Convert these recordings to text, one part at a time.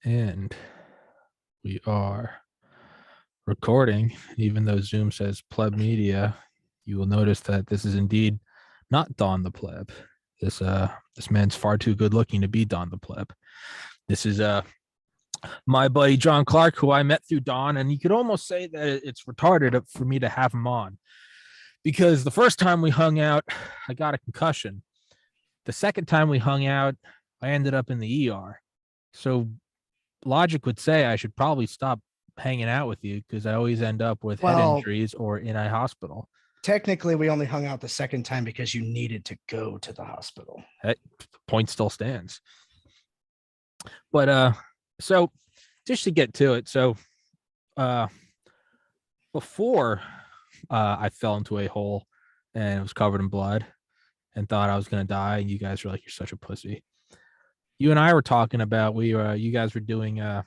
And we are recording, even though Zoom says pleb media. You will notice that this is indeed not Don the pleb. This man's far too good looking to be Don the pleb. This is my buddy John Clark, who I met through Don, and you could almost say that it's retarded for me to have him on, because the first time we hung out, I got a concussion. The second time we hung out, I ended up in the ER. So logic would say I should probably stop hanging out with you, because I always end up with head injuries or in a hospital. Technically, we only hung out the second time because you needed to go to the hospital. That point still stands. But so just to get to it, so before I fell into a hole and it was covered in blood and thought I was gonna die, and you guys were like, "You're such a pussy." You and I were talking about you guys were doing I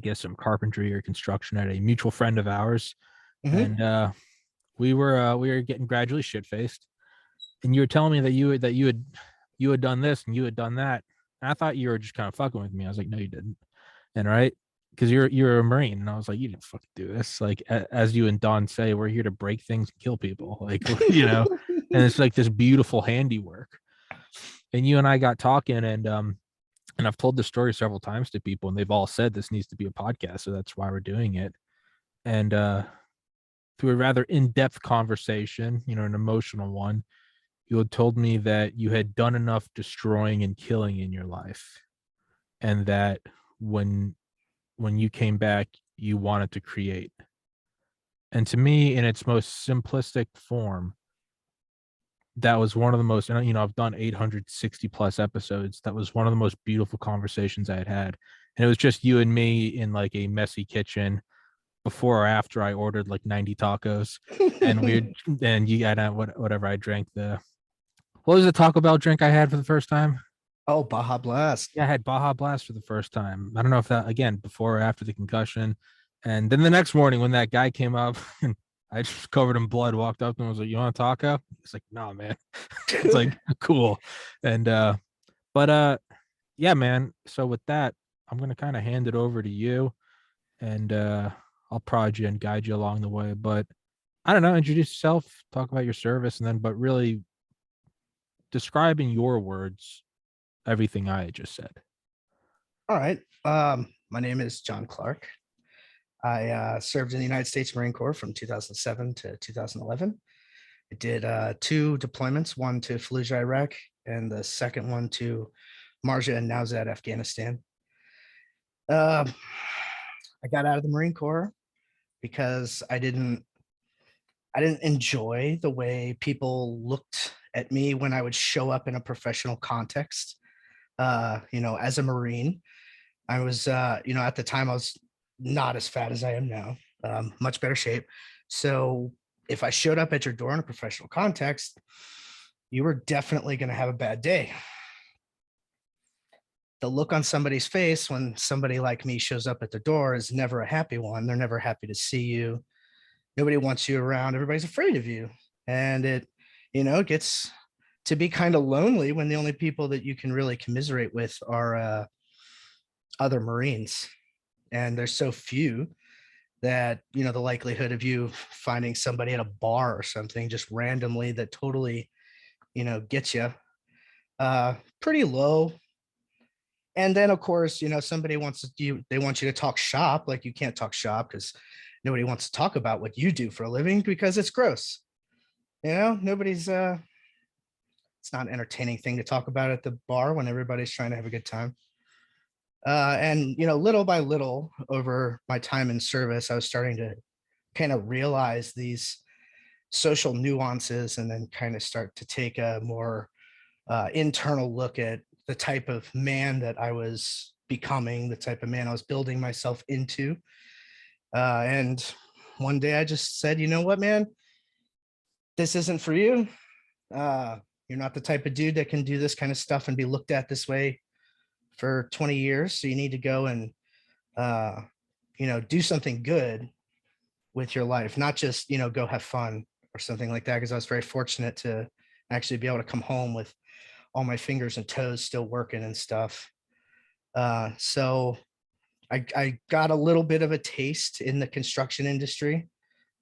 guess some carpentry or construction at a mutual friend of ours, and we were getting gradually shit faced, and you were telling me that you had done this and you had done that, and I thought you were just kind of fucking with me. I was like, no, you didn't, and right, because you're a Marine, and I was like, you didn't fucking do this. Like, as you and Don say, we're here to break things and kill people, like, and it's like this beautiful handiwork. And you and I got talking, and I've told this story several times to people, and they've all said this needs to be a podcast, so that's why we're doing it. And through a rather in-depth conversation, an emotional one, you had told me that you had done enough destroying and killing in your life, and that when you came back, you wanted to create. And to me, in its most simplistic form, that was one of the most, I've done 860 plus episodes. That was one of the most beautiful conversations I had had. And it was just you and me in like a messy kitchen before or after I ordered like 90 tacos. And you got whatever I drank. What was the Taco Bell drink I had for the first time? Oh, Baja Blast. Yeah, I had Baja Blast for the first time. I don't know if that, again, before or after the concussion. And then the next morning when that guy came up, I just covered in blood, walked up and was like, "You want a taco?" He's like, "No, man." It's like, cool. And yeah, man. So with that, I'm gonna kind of hand it over to you, and I'll prod you and guide you along the way. But I don't know, introduce yourself, talk about your service, and then but really describe in your words everything I just said. All right. My name is John Clark. I served in the United States Marine Corps from 2007 to 2011. I did 2 deployments, one to Fallujah, Iraq, and the second one to Marja and Nowzat, Afghanistan. I got out of the Marine Corps because I didn't enjoy the way people looked at me when I would show up in a professional context. As a Marine, I was, at the time I was not as fat as I am now, much better shape. So if I showed up at your door in a professional context, you were definitely going to have a bad day. The look on somebody's face when somebody like me shows up at the door is never a happy one. They're never happy to see you. Nobody wants you around. Everybody's afraid of you. And it gets to be kind of lonely when the only people that you can really commiserate with are other Marines. And there's so few that, the likelihood of you finding somebody at a bar or something just randomly that totally, gets you pretty low. And then, of course, somebody they want you to talk shop. Like, you can't talk shop because nobody wants to talk about what you do for a living because it's gross. Nobody's, it's not an entertaining thing to talk about at the bar when everybody's trying to have a good time. And, little by little over my time in service, I was starting to kind of realize these social nuances and then kind of start to take a more internal look at the type of man that I was becoming, the type of man I was building myself into. And one day I just said, you know what, man, this isn't for you. You're not the type of dude that can do this kind of stuff and be looked at this way for 20 years. So you need to go and, do something good with your life, not just, go have fun or something like that. Because I was very fortunate to actually be able to come home with all my fingers and toes still working and stuff. So I got a little bit of a taste in the construction industry,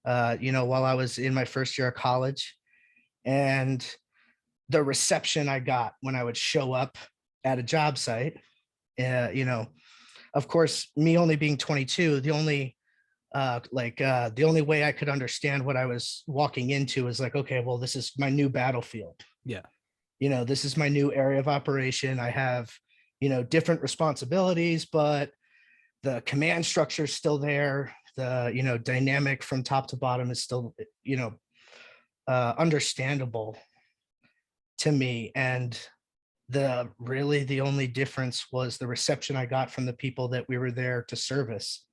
while I was in my first year of college. And the reception I got when I would show up at a job site, uh, you know, of course, me only being 22, the only way I could understand what I was walking into was like, okay, well, this is my new battlefield. Yeah. This is my new area of operation. I have, different responsibilities, but the command structure is still there. The, dynamic from top to bottom is still, understandable to me. And the only difference was the reception I got from the people that we were there to service.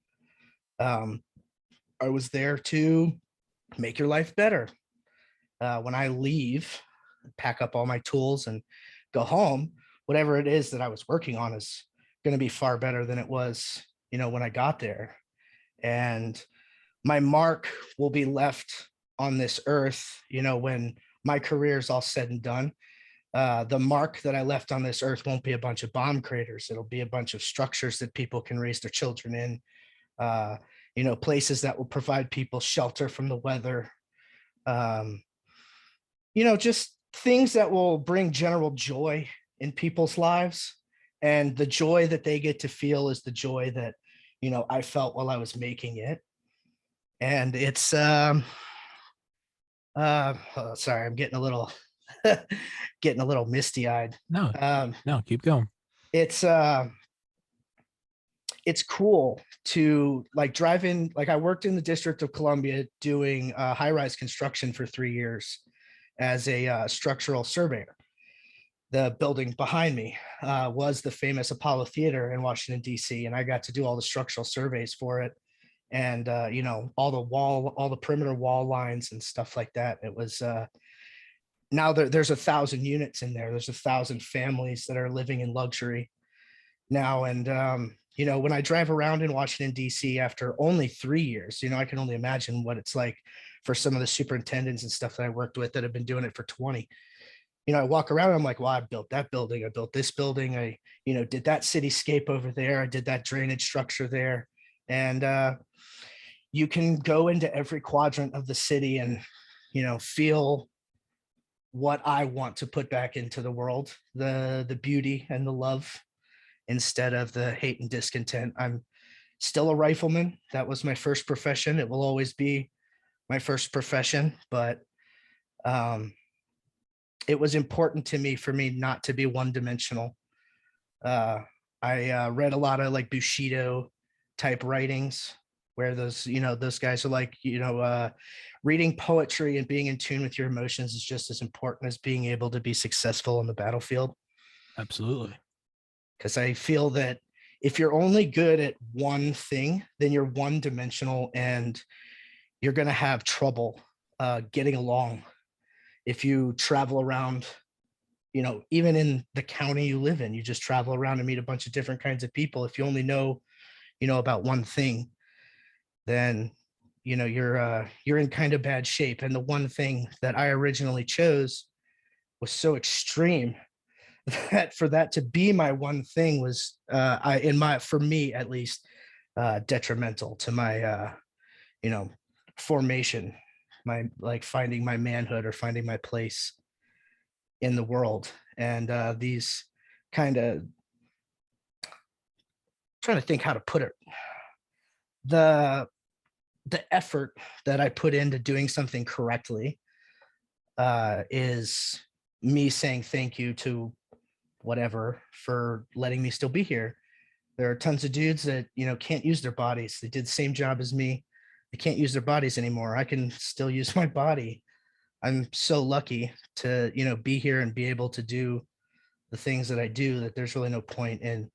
Um, I was there to make your life better. When I leave, pack up all my tools and go home, whatever it is that I was working on is going to be far better than it was, when I got there. And my mark will be left on this earth, when my career is all said and done. The mark that I left on this earth won't be a bunch of bomb craters. It'll be a bunch of structures that people can raise their children in, places that will provide people shelter from the weather, just things that will bring general joy in people's lives. And the joy that they get to feel is the joy that, I felt while I was making it. And it's, sorry, I'm getting a little, getting a little misty eyed. No, no, keep going. It's cool to like drive in. Like I worked in the District of Columbia doing high-rise construction for 3 years as a structural surveyor. The building behind me was the famous Apollo Theater in Washington, D.C., and I got to do all the structural surveys for it. And, all the perimeter wall lines and stuff like that. It was, now there's 1,000 units in there. There's 1,000 families that are living in luxury now. And, when I drive around in Washington, D.C. after only 3 years, I can only imagine what it's like for some of the superintendents and stuff that I worked with that have been doing it for 20. I walk around and I'm like, well, I built that building. I built this building. I, did that cityscape over there. I did that drainage structure there. And you can go into every quadrant of the city and, feel what I want to put back into the world, the beauty and the love instead of the hate and discontent. I'm still a rifleman. That was my first profession. It will always be my first profession, but it was important to me for me not to be one dimensional. I read a lot of like Bushido type writings where those guys are like, reading poetry and being in tune with your emotions is just as important as being able to be successful on the battlefield. Absolutely. Because I feel that if you're only good at one thing, then you're one dimensional and you're going to have trouble getting along. If you travel around, even in the county you live in, you just travel around and meet a bunch of different kinds of people. If you only know, about one thing, then, you're in kind of bad shape. And the one thing that I originally chose was so extreme that for that to be my one thing was, for me at least, detrimental to my, formation, my like finding my manhood or finding my place in the world. And these kind of, trying to think how to put it, the effort that I put into doing something correctly is me saying thank you to whatever for letting me still be here. There are tons of dudes that can't use their bodies. They did the same job as me. They can't use their bodies anymore. I can still use my body. I'm so lucky to be here and be able to do the things that I do, that there's really no point in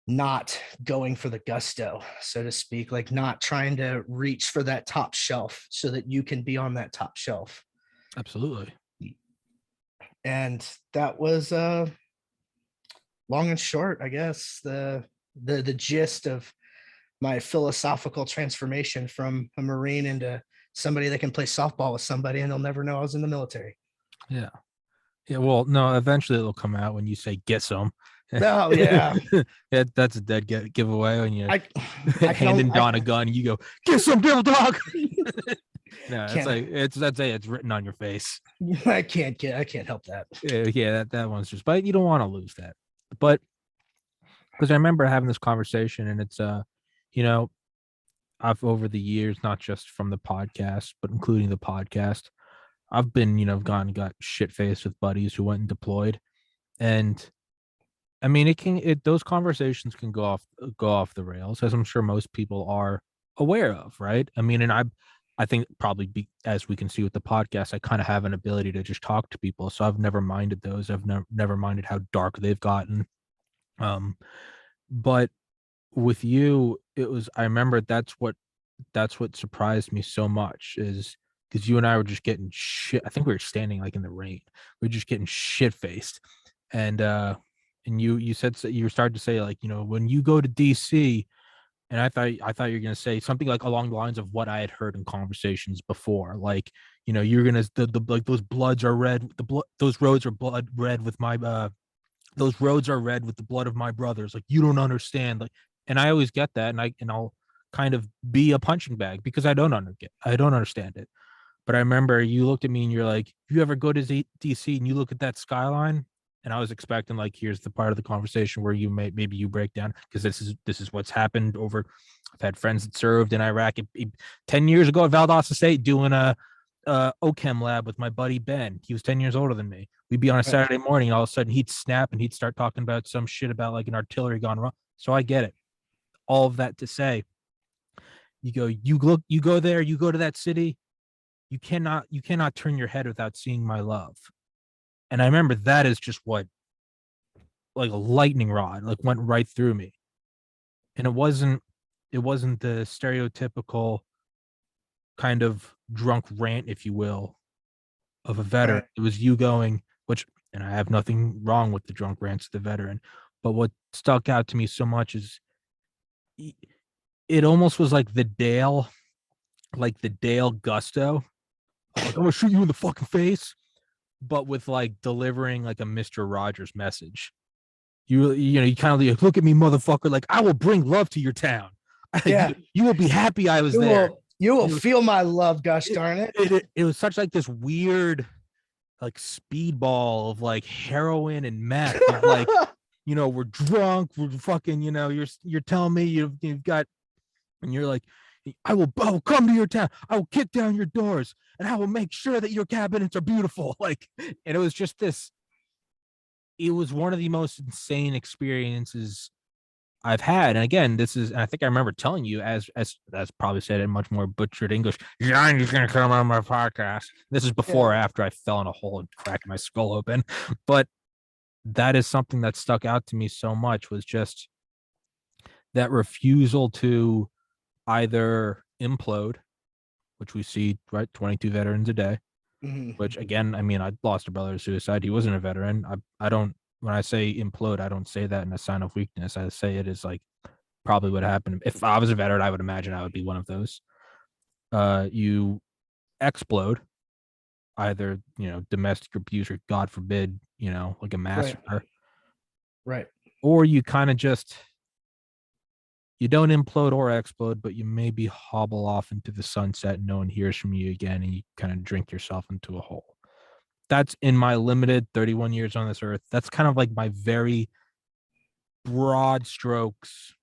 not going for the gusto, so to speak, like not trying to reach for that top shelf so that you can be on that top shelf. Absolutely. And that was long and short, I guess, the gist of my philosophical transformation from a Marine into somebody that can play softball with somebody and they'll never know I was in the military. Yeah. Yeah, well, no, eventually it'll come out when you say get some. Oh yeah, That's a dead giveaway when you I I can only handing Don a gun and you go, get some devil dog. No, it's can't like it's that's it's written on your face. I can't help that. Yeah, that one's just, but you don't want to lose that. But because I remember having this conversation and it's you know, I've over the years, not just from the podcast, but including the podcast, I've been, gone and got shit faced with buddies who went and deployed. And I mean, those conversations can go off the rails, as I'm sure most people are aware of, right? I mean, and I think probably as we can see with the podcast, I kind of have an ability to just talk to people, so I've never minded those. I've never minded how dark they've gotten. Um, but with you, it was. I remember that's what surprised me so much is because you and I were just getting shit. I think we were standing like in the rain. We were just getting shit faced, and you said you started to say like when you go to DC, and I thought you were gonna say something like along the lines of what I had heard in conversations before, like you're gonna the like those bloods are red, those roads are blood red with my those roads are red with the blood of my brothers. Like you don't understand. Like, and I always get that, and I'll kind of be a punching bag because I don't understand it. But I remember you looked at me and you're like, if you ever go to DC and you look at that skyline, and I was expecting like here's the part of the conversation where maybe you break down because this is what's happened over. I've had friends that served in Iraq 10 years ago at Valdosta State doing a OChem lab with my buddy Ben. He was 10 years older than me. We'd be on a Right. Saturday morning, and all of a sudden he'd snap and he'd start talking about some shit about like an artillery gone wrong. So I get it. All of that to say, you go there, you go to that city, you cannot turn your head without seeing my love. And I remember that is just what like a lightning rod like went right through me. And it wasn't the stereotypical kind of drunk rant, if you will, of a veteran. Right. It was you going, which, and I have nothing wrong with the drunk rants of the veteran, but what stuck out to me so much is it almost was like the Dale gusto of like, I'm gonna shoot you in the fucking face, but with like delivering like a Mr. Rogers message. You kind of like, look at me, motherfucker. Like, I will bring love to your town. Yeah. You will be happy I was there. You will It was, feel my love, gosh it, darn it. it was such like this weird like speedball of like heroin and meth of like we're drunk, we're fucking you're telling me you've got, and you're like, I will come to your town, I will kick down your doors, and I will make sure that your cabinets are beautiful. Like, and it was just this, it was one of the most insane experiences I've had. And again, and I think I remember telling you as probably said in much more butchered English, John, you're gonna come on my podcast. This is Yeah. before or after I fell in a hole and cracked my skull open. But that is something that stuck out to me so much, was just that refusal to either implode, which we see, right, 22 veterans a day, Mhm. which again, I mean, I lost a brother to suicide. He wasn't a veteran. I don't, when I say implode, I don't say that in a sign of weakness. I say it is like probably what happened. If I was a veteran, I would imagine I would be one of those. You explode, either, domestic abuse or God forbid, like a Right. massacre, Right. or you kind of just, you don't implode or explode, but you maybe hobble off into the sunset and no one hears from you again, and you kind of drink yourself into a hole. That's in my limited 31 years on this earth. That's kind of like my very broad strokes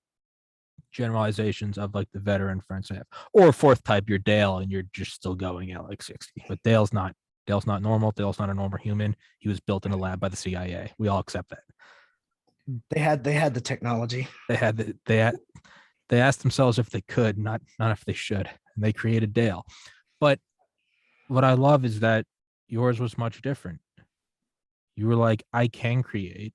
generalizations of like the veteran friends I have. Or fourth type, you're Dale and you're just still going at like 60. But Dale's not normal. Dale's not a normal human. He was built in a lab by the CIA. We all accept that. They had the technology. They asked themselves if they could, not if they should, and they created Dale. But what I love is that yours was much different. You were like, I can create,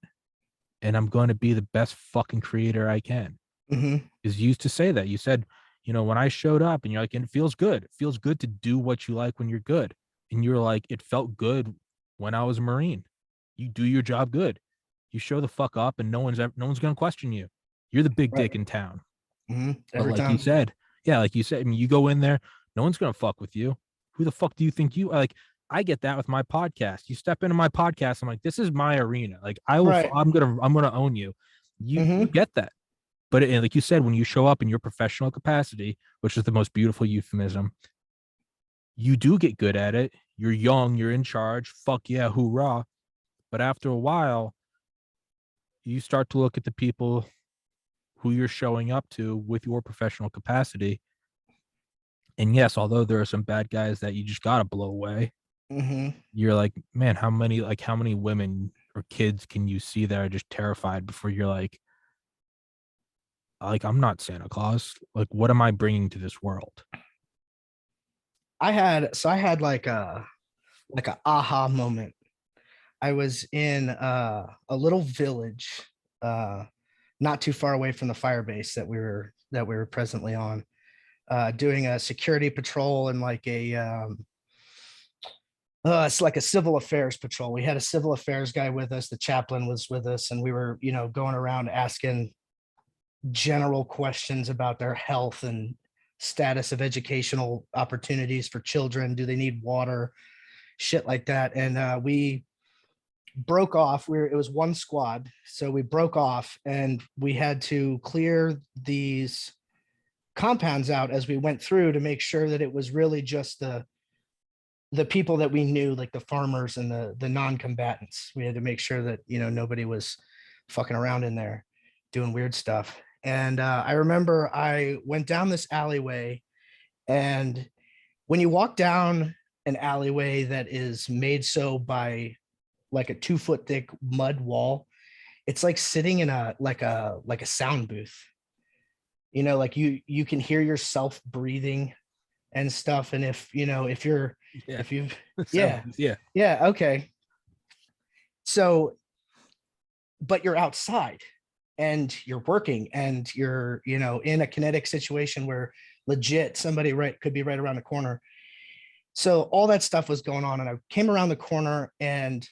and I'm going to be the best fucking creator I can. Hmm. Is used to say that. You said, when I showed up, and you're like, and it feels good. It feels good to do what you like when you're good. And you're like, it felt good when I was a Marine. You do your job good. You show the fuck up, and no one's gonna question you. You're the big Right. dick in town. But Every like you time. said, yeah, like you said, I mean, you go in there, no one's gonna fuck with you. Who the fuck do you think you are? Like, I get that with my podcast. You step into my podcast, I'm like, this is my arena. Like I will, Right. I'm gonna own you. You Mm-hmm. get that. But like you said, when you show up in your professional capacity, which is the most beautiful euphemism, you do get good at it. You're young, you're in charge. Fuck yeah, hoorah. But after a while, you start to look at the people who you're showing up to with your professional capacity. And yes, although there are some bad guys that you just gotta blow away, Mm-hmm. you're like, man, how many women or kids can you see that are just terrified before you're like I'm not Santa Claus. Like, what am I bringing to this world? I had like a aha moment. I was in a little village, uh, not too far away from the fire base that we were presently on, doing a security patrol and like it's like a civil affairs patrol. We had a civil affairs guy with us. The chaplain was with us, and we were, going around asking general questions about their health and status of educational opportunities for children. Do they need water? Shit like that. And we broke off. It was one squad, so we broke off, and we had to clear these compounds out as we went through to make sure that it was really just the people that we knew, like the farmers and the non-combatants. We had to make sure that nobody was fucking around in there doing weird stuff. And I remember I went down this alleyway, and when you walk down an alleyway that is made so by like a 2 foot thick mud wall, it's like sitting in a sound booth. Like you can hear yourself breathing and stuff. And if you're Yeah. if you've Sounds yeah, yeah. yeah, okay. So, but you're outside and you're working and you're in a kinetic situation where legit somebody right could be right around the corner. So all that stuff was going on, and I came around the corner, and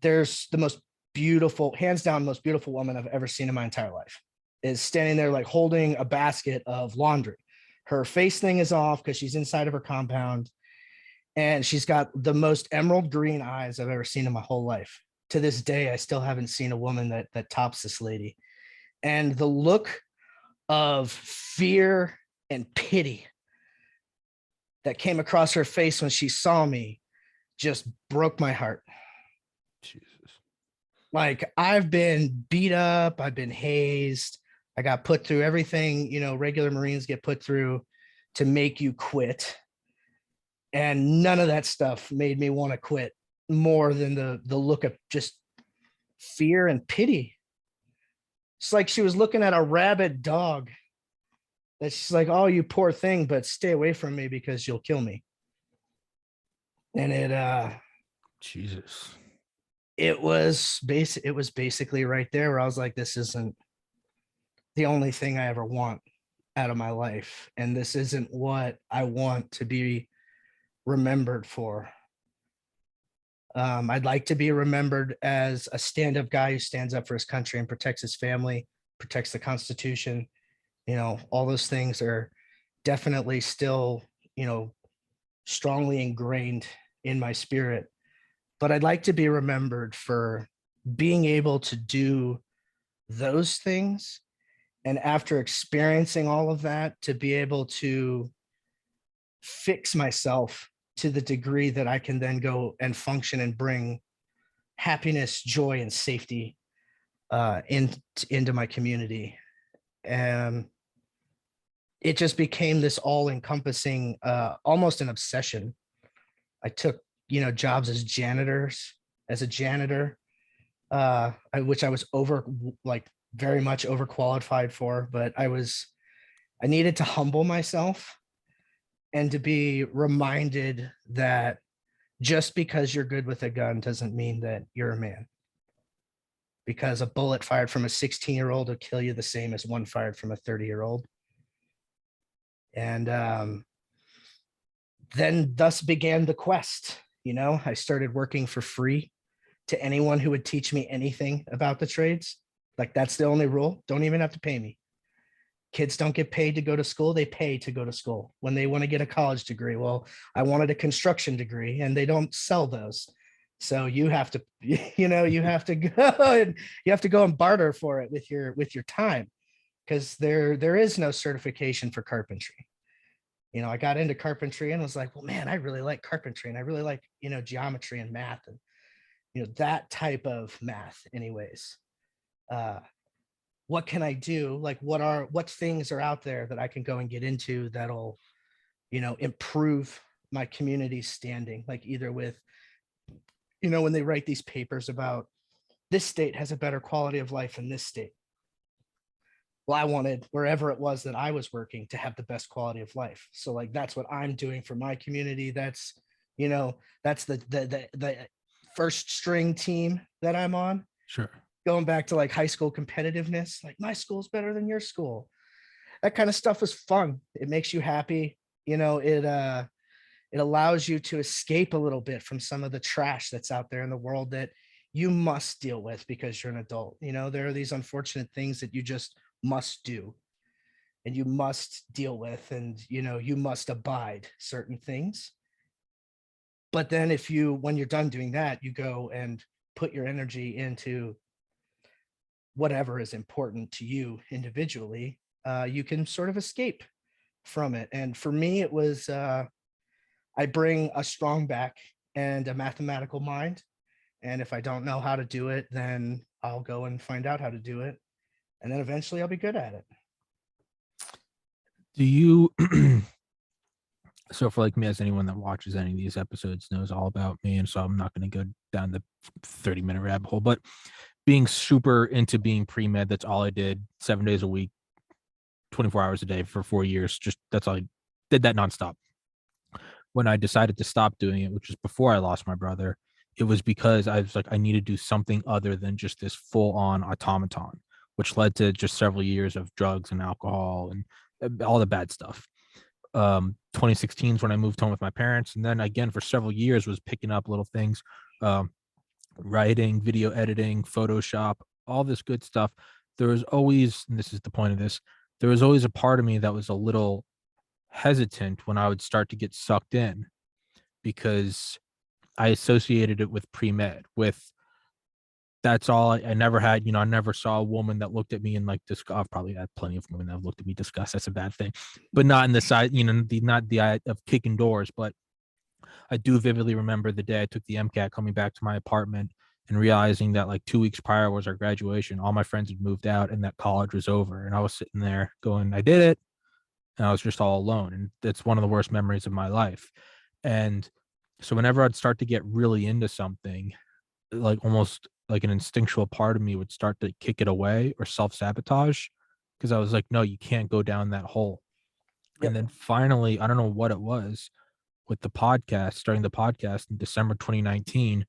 there's the most beautiful, hands down, most beautiful woman I've ever seen in my entire life is standing there like holding a basket of laundry. Her face thing is off because she's inside of her compound, and she's got the most emerald green eyes I've ever seen in my whole life. To this day, I still haven't seen a woman that tops this lady. And the look of fear and pity that came across her face when she saw me just broke my heart. Jesus. Like, I've been beat up, I've been hazed, I got put through everything regular Marines get put through to make you quit, and none of that stuff made me want to quit more than the look of just fear and pity. It's like she was looking at a rabid dog that she's like, oh, you poor thing, but stay away from me because you'll kill me. And Jesus. it was basically right there where I was like, this isn't the only thing I ever want out of my life, and this isn't what I want to be remembered for. I'd like to be remembered as a stand-up guy who stands up for his country and protects his family, protects the Constitution. All those things are definitely still, strongly ingrained in my spirit. But I'd like to be remembered for being able to do those things. And after experiencing all of that, to be able to fix myself to the degree that I can then go and function and bring happiness, joy, and safety into my community. And it just became this all-encompassing, almost an obsession. I took, jobs as a janitor, which I was very much overqualified for, but I needed to humble myself and to be reminded that just because you're good with a gun doesn't mean that you're a man. Because a bullet fired from a 16-year-old will kill you the same as one fired from a 30-year-old. And then thus began the quest. I started working for free to anyone who would teach me anything about the trades. Like, that's the only rule. Don't even have to pay me. Kids don't get paid to go to school. They pay to go to school when they want to get a college degree. Well, I wanted a construction degree and they don't sell those. So you have to, you have to go and barter for it with your time, because there is no certification for carpentry. I got into carpentry and was like, well, man, I really like carpentry and I really like, geometry and math and, that type of math anyways. What can I do? Like, what things are out there that I can go and get into that'll, improve my community's standing, like either with, when they write these papers about this state has a better quality of life in this state. Well, I wanted wherever it was that I was working to have the best quality of life. So like, that's what I'm doing for my community. That's, that's the first string team that I'm on. Sure. Going back to like high school competitiveness, like my school's better than your school. That kind of stuff is fun. It makes you happy. It allows you to escape a little bit from some of the trash that's out there in the world that you must deal with because you're an adult. There are these unfortunate things that you just must do and you must deal with, and you must abide certain things. But then when you're done doing that, you go and put your energy into whatever is important to you individually. You can sort of escape from it. And for me, it was I bring a strong back and a mathematical mind, and if I don't know how to do it, then I'll go and find out how to do it, and then eventually I'll be good at it. Do you so for like me, as anyone that watches any of these episodes knows all about me, and so I'm not going to go down the 30-minute rabbit hole, but being super into being pre-med, that's all I did, 7 days a week, 24 hours a day for 4 years. Just that's all I did, that nonstop. When I decided to stop doing it, which was before I lost my brother, it was because I was like, I need to do something other than just this full-on automaton, which led to just several years of drugs and alcohol and all the bad stuff. 2016 is when I moved home with my parents, and then again for several years was picking up little things, writing, video editing, Photoshop, all this good stuff. There was always, and this is the point of this, there was always a part of me that was a little hesitant when I would start to get sucked in, because I associated it with pre-med, with that's all I never had. I never saw a woman that looked at me and like this. I've probably had plenty of women that have looked at me disgust. That's a bad thing, but not in the side, not the eye of kicking doors. But I do vividly remember the day I took the MCAT, coming back to my apartment and realizing that like 2 weeks prior was our graduation. All my friends had moved out and that college was over. And I was sitting there going, I did it. And I was just all alone. And that's one of the worst memories of my life. And so whenever I'd start to get really into something, like almost like an instinctual part of me would start to kick it away or self-sabotage, because I was like, no, you can't go down that hole. Yep. And then finally, I don't know what it was with the podcast, starting the podcast in December 2019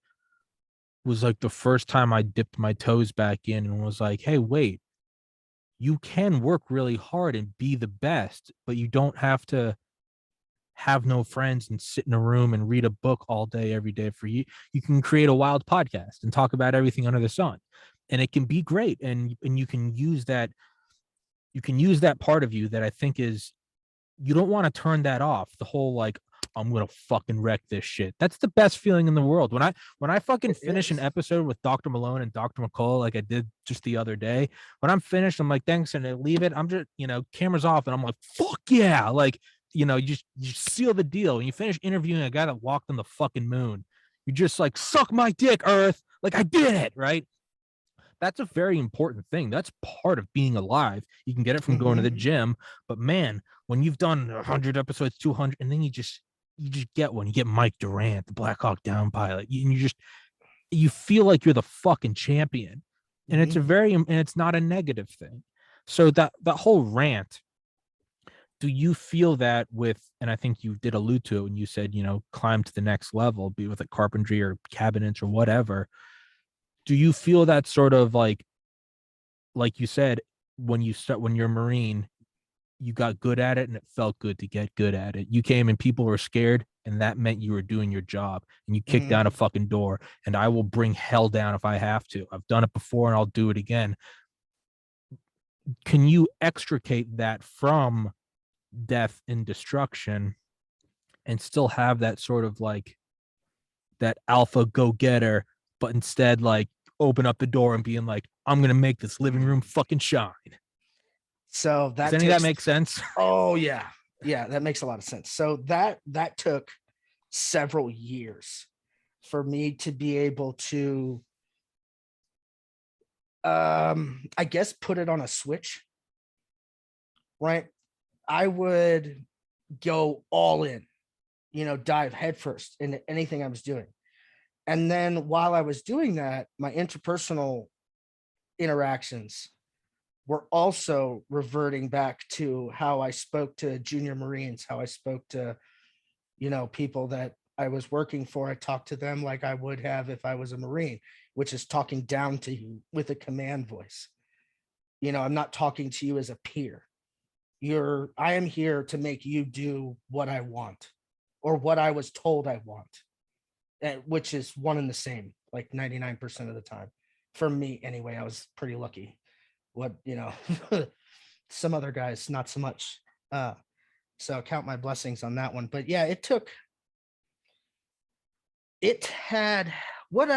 was like the first time I dipped my toes back in and was like, hey, wait, you can work really hard and be the best, but you don't have to have no friends and sit in a room and read a book all day, every day. For you, you can create a wild podcast and talk about everything under the sun, and it can be great. And you can use that part of you that I think is, you don't want to turn that off. The whole like, I'm gonna fucking wreck this shit. That's the best feeling in the world. When I fucking finish an episode with Dr. Malone and Dr. McCall, like I did just the other day, when I'm finished, I'm like, thanks, and I leave it. I'm just, cameras off, and I'm like, fuck yeah, like, you seal the deal. When you finish interviewing a guy that walked on the fucking moon, you just like, suck my dick, Earth. Like, I did it, right? That's a very important thing. That's part of being alive. You can get it from going to the gym, but man, when you've done 100 episodes, 200, and then you just get one. You get Mike Durant, the Black Hawk Down pilot. You feel like you're the fucking champion, and it's not a negative thing. So that whole rant. Do you feel that with, and I think you did allude to it when you said, climb to the next level, be with a carpentry or cabinets or whatever. Do you feel that sort of like you said, when you're a Marine, you got good at it and it felt good to get good at it. You came and people were scared, and that meant you were doing your job, and you kicked down a fucking door, and I will bring hell down if I have to. I've done it before and I'll do it again. can you extricate that from death and destruction and still have that sort of like that alpha go-getter, but instead like open up the door and being like, I'm gonna make this living room fucking shine. So Does that any of that takes, make sense? oh yeah, yeah, that makes a lot of sense. So that took several years for me to be able to I guess put it on a switch, right? I would go all in, dive headfirst into anything I was doing. And then while I was doing that, my interpersonal interactions were also reverting back to how I spoke to junior Marines, how I spoke to, people that I was working for. I talked to them like I would have if I was a Marine, which is talking down to you with a command voice. I'm not talking to you as a peer. I am here to make you do what I want or what I was told I want, which is one and the same, like 99% of the time. For me, anyway, I was pretty lucky. Some other guys, not so much. So count my blessings on that one. But yeah, it had, what,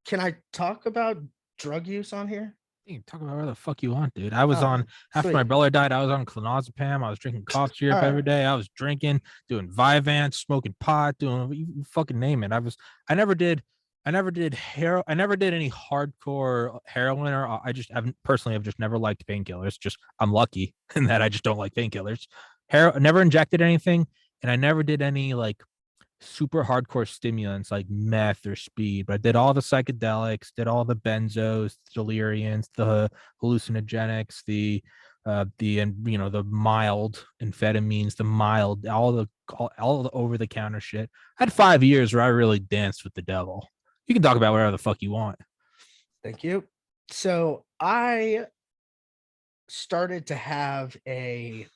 can I talk about drug use on here? You can talk about whatever the fuck you want, dude. I was Oh, on after my sweet. brother died. I was on clonazepam. I was drinking cough All syrup every right. day. I was drinking, doing Vyvanse, smoking pot, doing you fucking name it. I never did. I never did hair. I never did any hardcore heroin, or I just haven't personally. I've just never liked painkillers. Just I'm lucky in that I just don't like painkillers. Hair. I never injected anything, and I never did any like super hardcore stimulants like meth or speed, but I did all the psychedelics, did all the benzos, deliriants, the hallucinogenics, and the mild amphetamines, the mild, all the over the counter shit. I had 5 years where I really danced with the devil. You can talk about whatever the fuck you want. Thank you. So I started to have I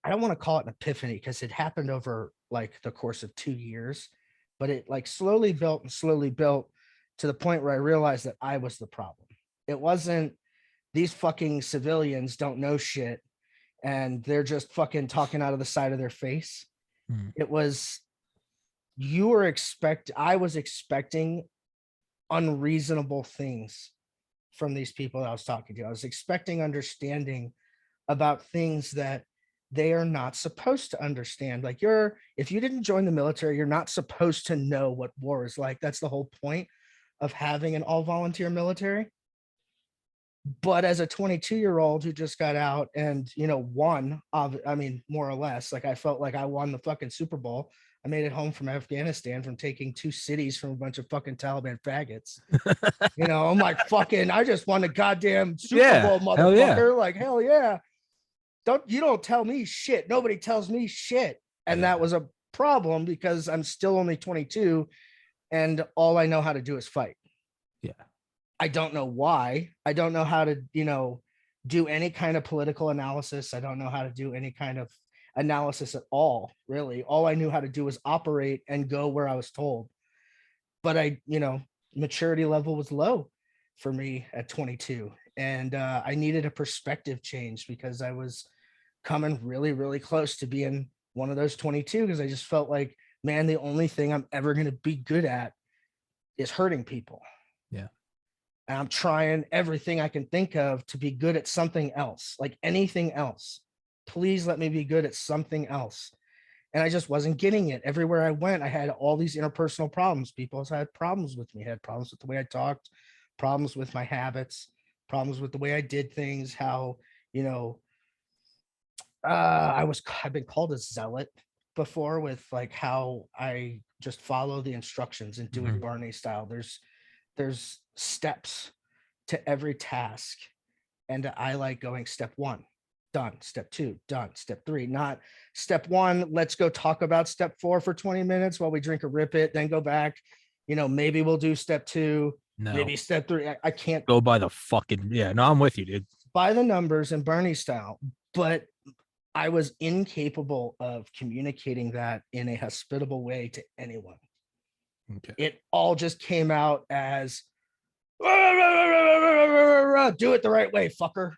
don't want to call it an epiphany because it happened over like the course of 2 years, but it like slowly built and slowly built to the point where I realized that I was the problem. It wasn't these fucking civilians don't know shit and they're just fucking talking out of the side of their face. Hmm. It was I was expecting unreasonable things from these people that I was talking to. I was expecting understanding about things that they are not supposed to understand. Like if you didn't join the military, you're not supposed to know what war is like. That's the whole point of having an all volunteer military. But as a 22-year-old who just got out and won, I mean, more or less, like I felt like I won the fucking Super Bowl. I made it home from Afghanistan from taking 2 cities from a bunch of fucking Taliban faggots. I'm like, fucking, I just won a goddamn Super Yeah, Bowl, hell yeah. motherfucker. Like, hell yeah. Don't tell me shit. Nobody tells me shit. And Yeah, that was a problem because I'm still only 22 and all I know how to do is fight. yeah. I don't know why. I don't know how to, do any kind of political analysis. I don't know how to do any kind of analysis at all, really. All I knew how to do was operate and go where I was told. But maturity level was low for me at 22. And I needed a perspective change because I was coming really, really close to being one of those 22 because I just felt like, man, the only thing I'm ever going to be good at is hurting people. Yeah. And I'm trying everything I can think of to be good at something else, like anything else. Please let me be good at something else. And I just wasn't getting it. Everywhere I went, I had all these interpersonal problems. People had problems with me, had problems with the way I talked, problems with my habits, problems with the way I did things, how, I've been called a zealot before with like how I just follow the instructions and do it Mhm. Barney style. There's steps to every task. And I like going step one, done, step two, done, step three, not step one. Let's go talk about step four for 20 minutes while we drink a rip it, then go back. Maybe we'll do step two, No, maybe step three. I can't go by the fucking yeah. No, I'm with you, dude. buy the numbers and Bernie style, but I was incapable of communicating that in a hospitable way to anyone. Okay. It all just came out as Do it the right way, fucker.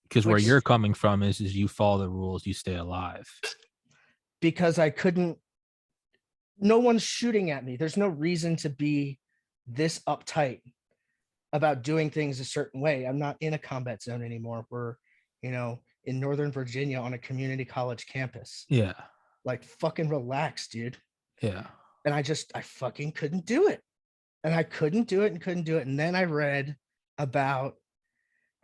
Because where Which, you're coming from is you follow the rules, you stay alive. because I couldn't, no one's shooting at me. There's no reason to be this uptight about doing things a certain way. I'm not in a combat zone anymore. We're, in Northern Virginia on a community college campus. Yeah. Like, fucking relax, dude. Yeah. And I fucking couldn't do it. And I couldn't do it and couldn't do it. And then I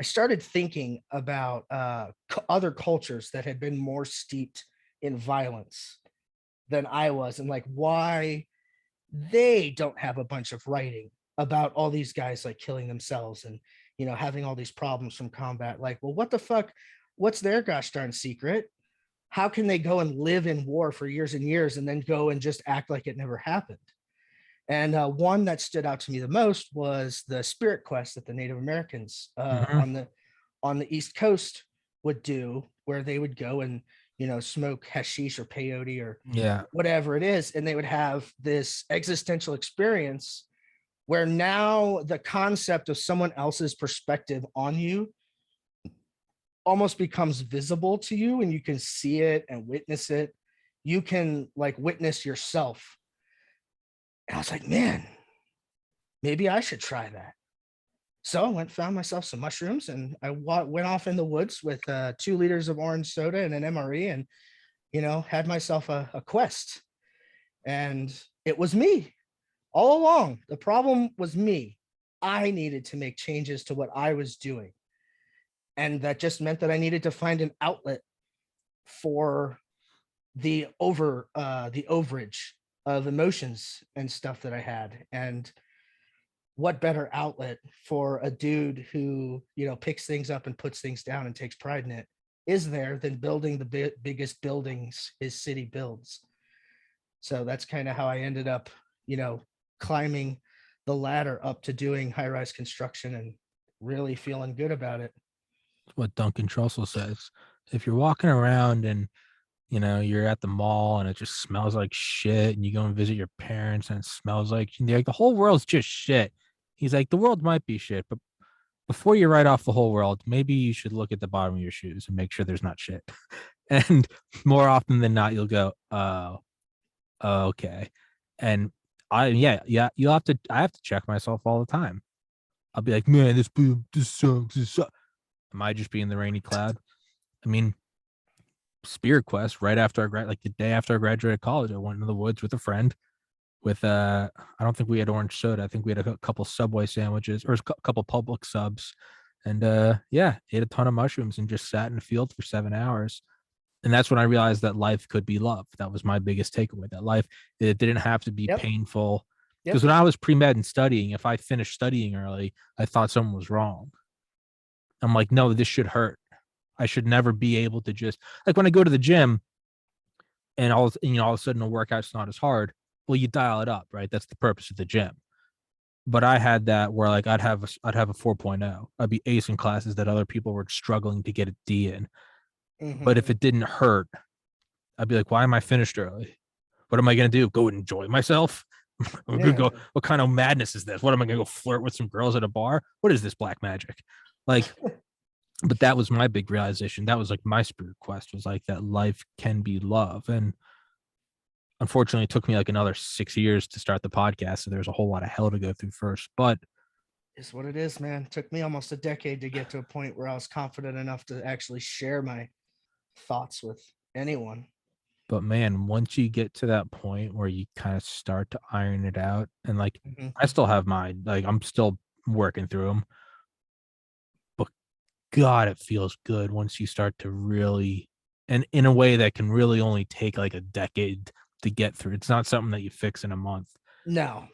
started thinking about other cultures that had been more steeped in violence than I was, and like why they don't have a bunch of writing about all these guys like killing themselves and having all these problems from combat. Like, well, what the fuck? What's their gosh darn secret? How can they go and live in war for years and years and then go and just act like it never happened? And one that stood out to me the most was the spirit quest that the Native Americans Mhm. on the East Coast would do, where they would go and smoke hashish or peyote or Yeah. whatever it is, and they would have this existential experience where now the concept of someone else's perspective on you almost becomes visible to you, and you can see it and witness it. You can like witness yourself. And I was like, man, maybe I should try that. So I went, found myself some mushrooms, and I went off in the woods with 2 liters of orange soda and an MRE, and had myself a quest. And it was me all along. The problem was me. I needed to make changes to what I was doing, and that just meant that I needed to find an outlet for the overage of emotions and stuff that I had. And what better outlet for a dude who picks things up and puts things down and takes pride in it is there than building the biggest buildings his city builds? So that's kind of how I ended up climbing the ladder up to doing high-rise construction and really feeling good about it. What Duncan Trussell says. If you're walking around and you're at the mall and it just smells like shit, and you go and visit your parents and it smells like the whole world's just shit. He's like, the world might be shit, but before you write off the whole world, maybe you should look at the bottom of your shoes and make sure there's not shit. And more often than not, you'll go, oh, okay. And yeah, I have to check myself all the time. I'll be like, man, this sucks. This sucks. Am I just being the rainy cloud? I mean, Spirit Quest, right after like the day after I graduated college, I went into the woods with a friend with I don't think we had orange soda. I think we had a couple Subway sandwiches or a couple public subs, and yeah, ate a ton of mushrooms and just sat in the field for 7 hours. And that's when I realized that life could be love. That was my biggest takeaway. That life, it didn't have to be Yep. painful. Because Yep. when I was pre-med and studying, if I finished studying early, I thought something was wrong. I'm like, no, this should hurt. I should never be able to just like when I go to the gym and all of a sudden a workout's not as hard. Well, you dial it up, right? That's the purpose of the gym. But I had that where like I'd have a 4.0. I'd be acing classes that other people were struggling to get a D in. But Mm-hmm. if it didn't hurt, I'd be like, why am I finished early? What am I gonna do? Go enjoy myself? I'm gonna Yeah. go. What kind of madness is this? What am I gonna go flirt with some girls at a bar? What is this black magic? Like, but that was my big realization. That was like my spirit quest was like that life can be love. And unfortunately, it took me like another 6 years to start the podcast. So there's a whole lot of hell to go through first. But Is what it is, man. It took me almost a decade to get to a point where I was confident enough to actually share my thoughts with anyone. man, once you get to that point where you kind of start to iron it out, and like Mm-hmm. I still have mine, like I'm still working through them. But God, it feels good once you start to really, and in a way that can really only take like a decade to get through. It's not something that you fix in a month. No,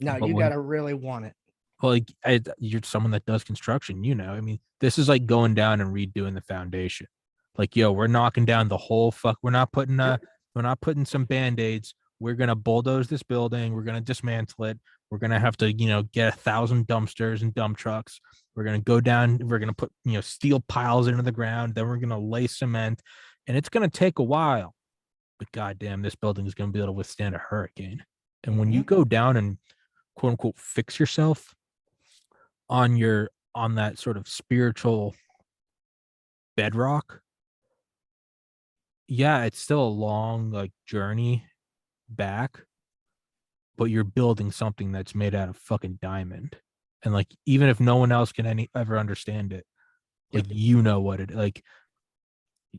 no, But you got when to really want it. well, like you're someone that does construction, I mean, this is like going down and redoing the foundation. Like, yo, we're knocking down the whole fuck. Yep. We're not putting some band-aids. We're gonna bulldoze this building. We're gonna dismantle it. We're gonna have to, get 1,000 dumpsters and dump trucks. We're gonna go down. We're gonna put, steel piles into the ground. Then we're gonna lay cement, and it's gonna take a while. But goddamn, this building is gonna be able to withstand a hurricane. And when Mm-hmm. you go down and quote unquote fix yourself, on that sort of spiritual bedrock, yeah, it's still a long like journey back, but you're building something that's made out of fucking diamond. And like even if no one else can ever understand it, like Yep. you know what it like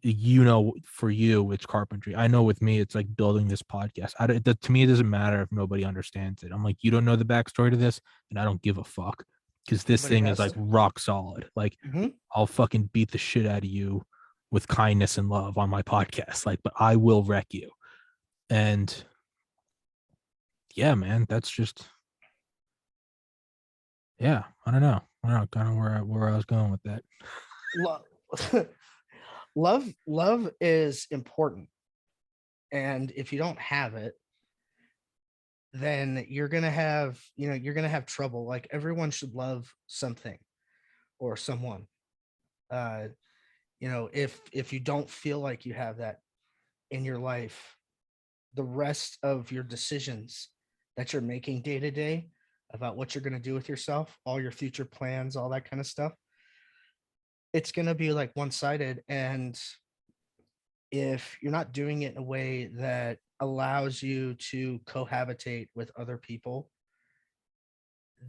you know for you it's carpentry. I know with me it's like building this podcast. To me it doesn't matter if nobody understands it. I'm like, you don't know the backstory to this, and I don't give a fuck, because this Nobody thing is has like to. rock solid. Like Mhm. I'll fucking beat the shit out of you with kindness and love on my podcast, like, but I will wreck you. And yeah, man, that's just, yeah, I don't know kind of where I was going with that. Love, love is important, and if you don't have it, then you're gonna have, you're gonna have trouble. Like everyone should love something or someone. Uh, if you don't feel like you have that in your life, the rest of your decisions that you're making day to day about what you're going to do with yourself, all your future plans, all that kind of stuff, it's going to be like one-sided. And if you're not doing it in a way that allows you to cohabitate with other people,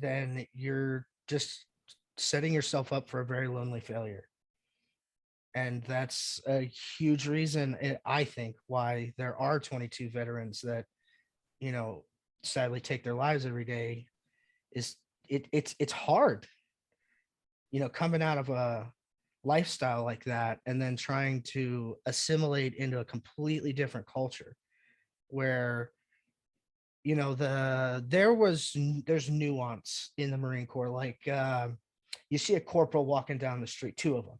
then you're just setting yourself up for a very lonely failure. And that's a huge reason, I think, why there are 22 veterans that, you know, sadly take their lives every day. Is it's hard, coming out of a lifestyle like that and then trying to assimilate into a completely different culture where, there's nuance in the Marine Corps. Like, you see a corporal walking down the street, two of them.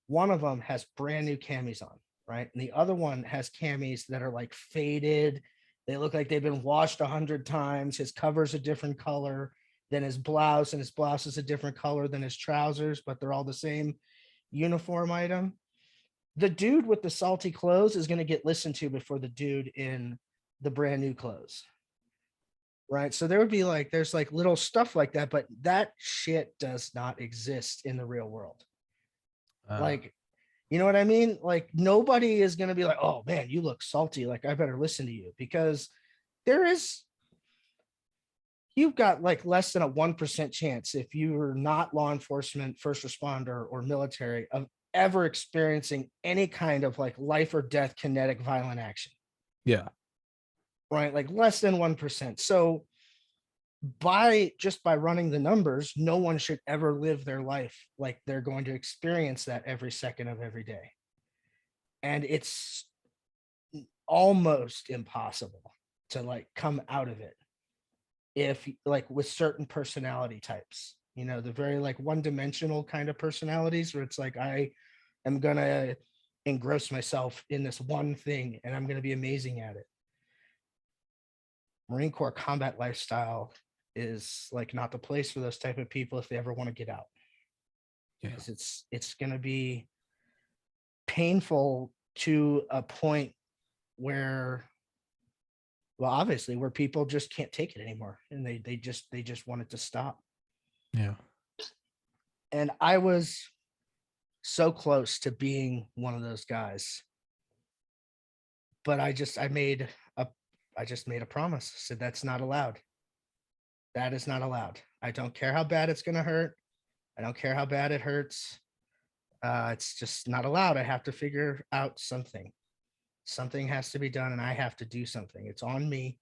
One of them has brand new camis on, right? And the other one has camis that are like faded. They look like they've been washed 100 times. His cover's a different color than his blouse, and his blouse is a different color than his trousers, but they're all the same uniform item. The dude with the salty clothes is going to get listened to before the dude in the brand new clothes. Right. So there would be like, there's like little stuff like that, but that shit does not exist in the real world. uh, Like, you know what I mean? Like nobody is going to be like, oh man, you look salty. Like I better listen to you, because there is, you've got like less than a 1% chance, if you are not law enforcement, first responder, or military, of ever experiencing any kind of like life or death kinetic violent action. yeah, Right. Like less than 1%. So by running the numbers, no one should ever live their life like they're going to experience that every second of every day. And it's almost impossible to like come out of it, if like with certain personality types, the very like one-dimensional kind of personalities, where it's like I am gonna engross myself in this one thing and I'm gonna be amazing at it. Marine Corps combat lifestyle is like not the place for those type of people if they ever want to get out, yeah, because it's going to be painful to a point where, well, obviously, where people just can't take it anymore and they just want it to stop. yeah, And I was so close to being one of those guys, but a I just made a promise. I said that's not allowed. That is not allowed. I don't care how bad it's going to hurt. I don't care how bad it hurts. It's just not allowed. I have to figure out something. Something has to be done, and I have to do something. It's on me.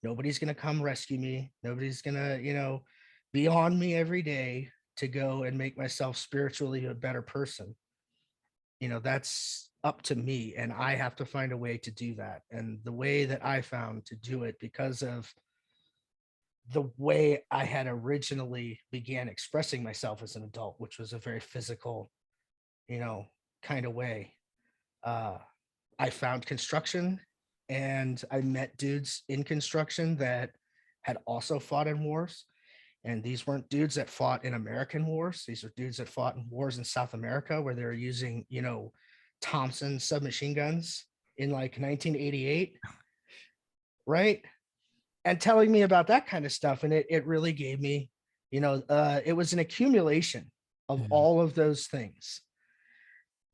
Nobody's going to come rescue me. Nobody's going to, be on me every day to go and make myself spiritually a better person. That's up to me, and I have to find a way to do that. And the way that I found to do it, because of the way I had originally began expressing myself as an adult, which was a very physical, you know, kind of way. Uh, I found construction, and I met dudes in construction that had also fought in wars. And these weren't dudes that fought in American wars. These are dudes that fought in wars in South America, where they were using, Thompson submachine guns in like 1988. Right. And telling me about that kind of stuff. And it really gave me It was an accumulation of Yeah. all of those things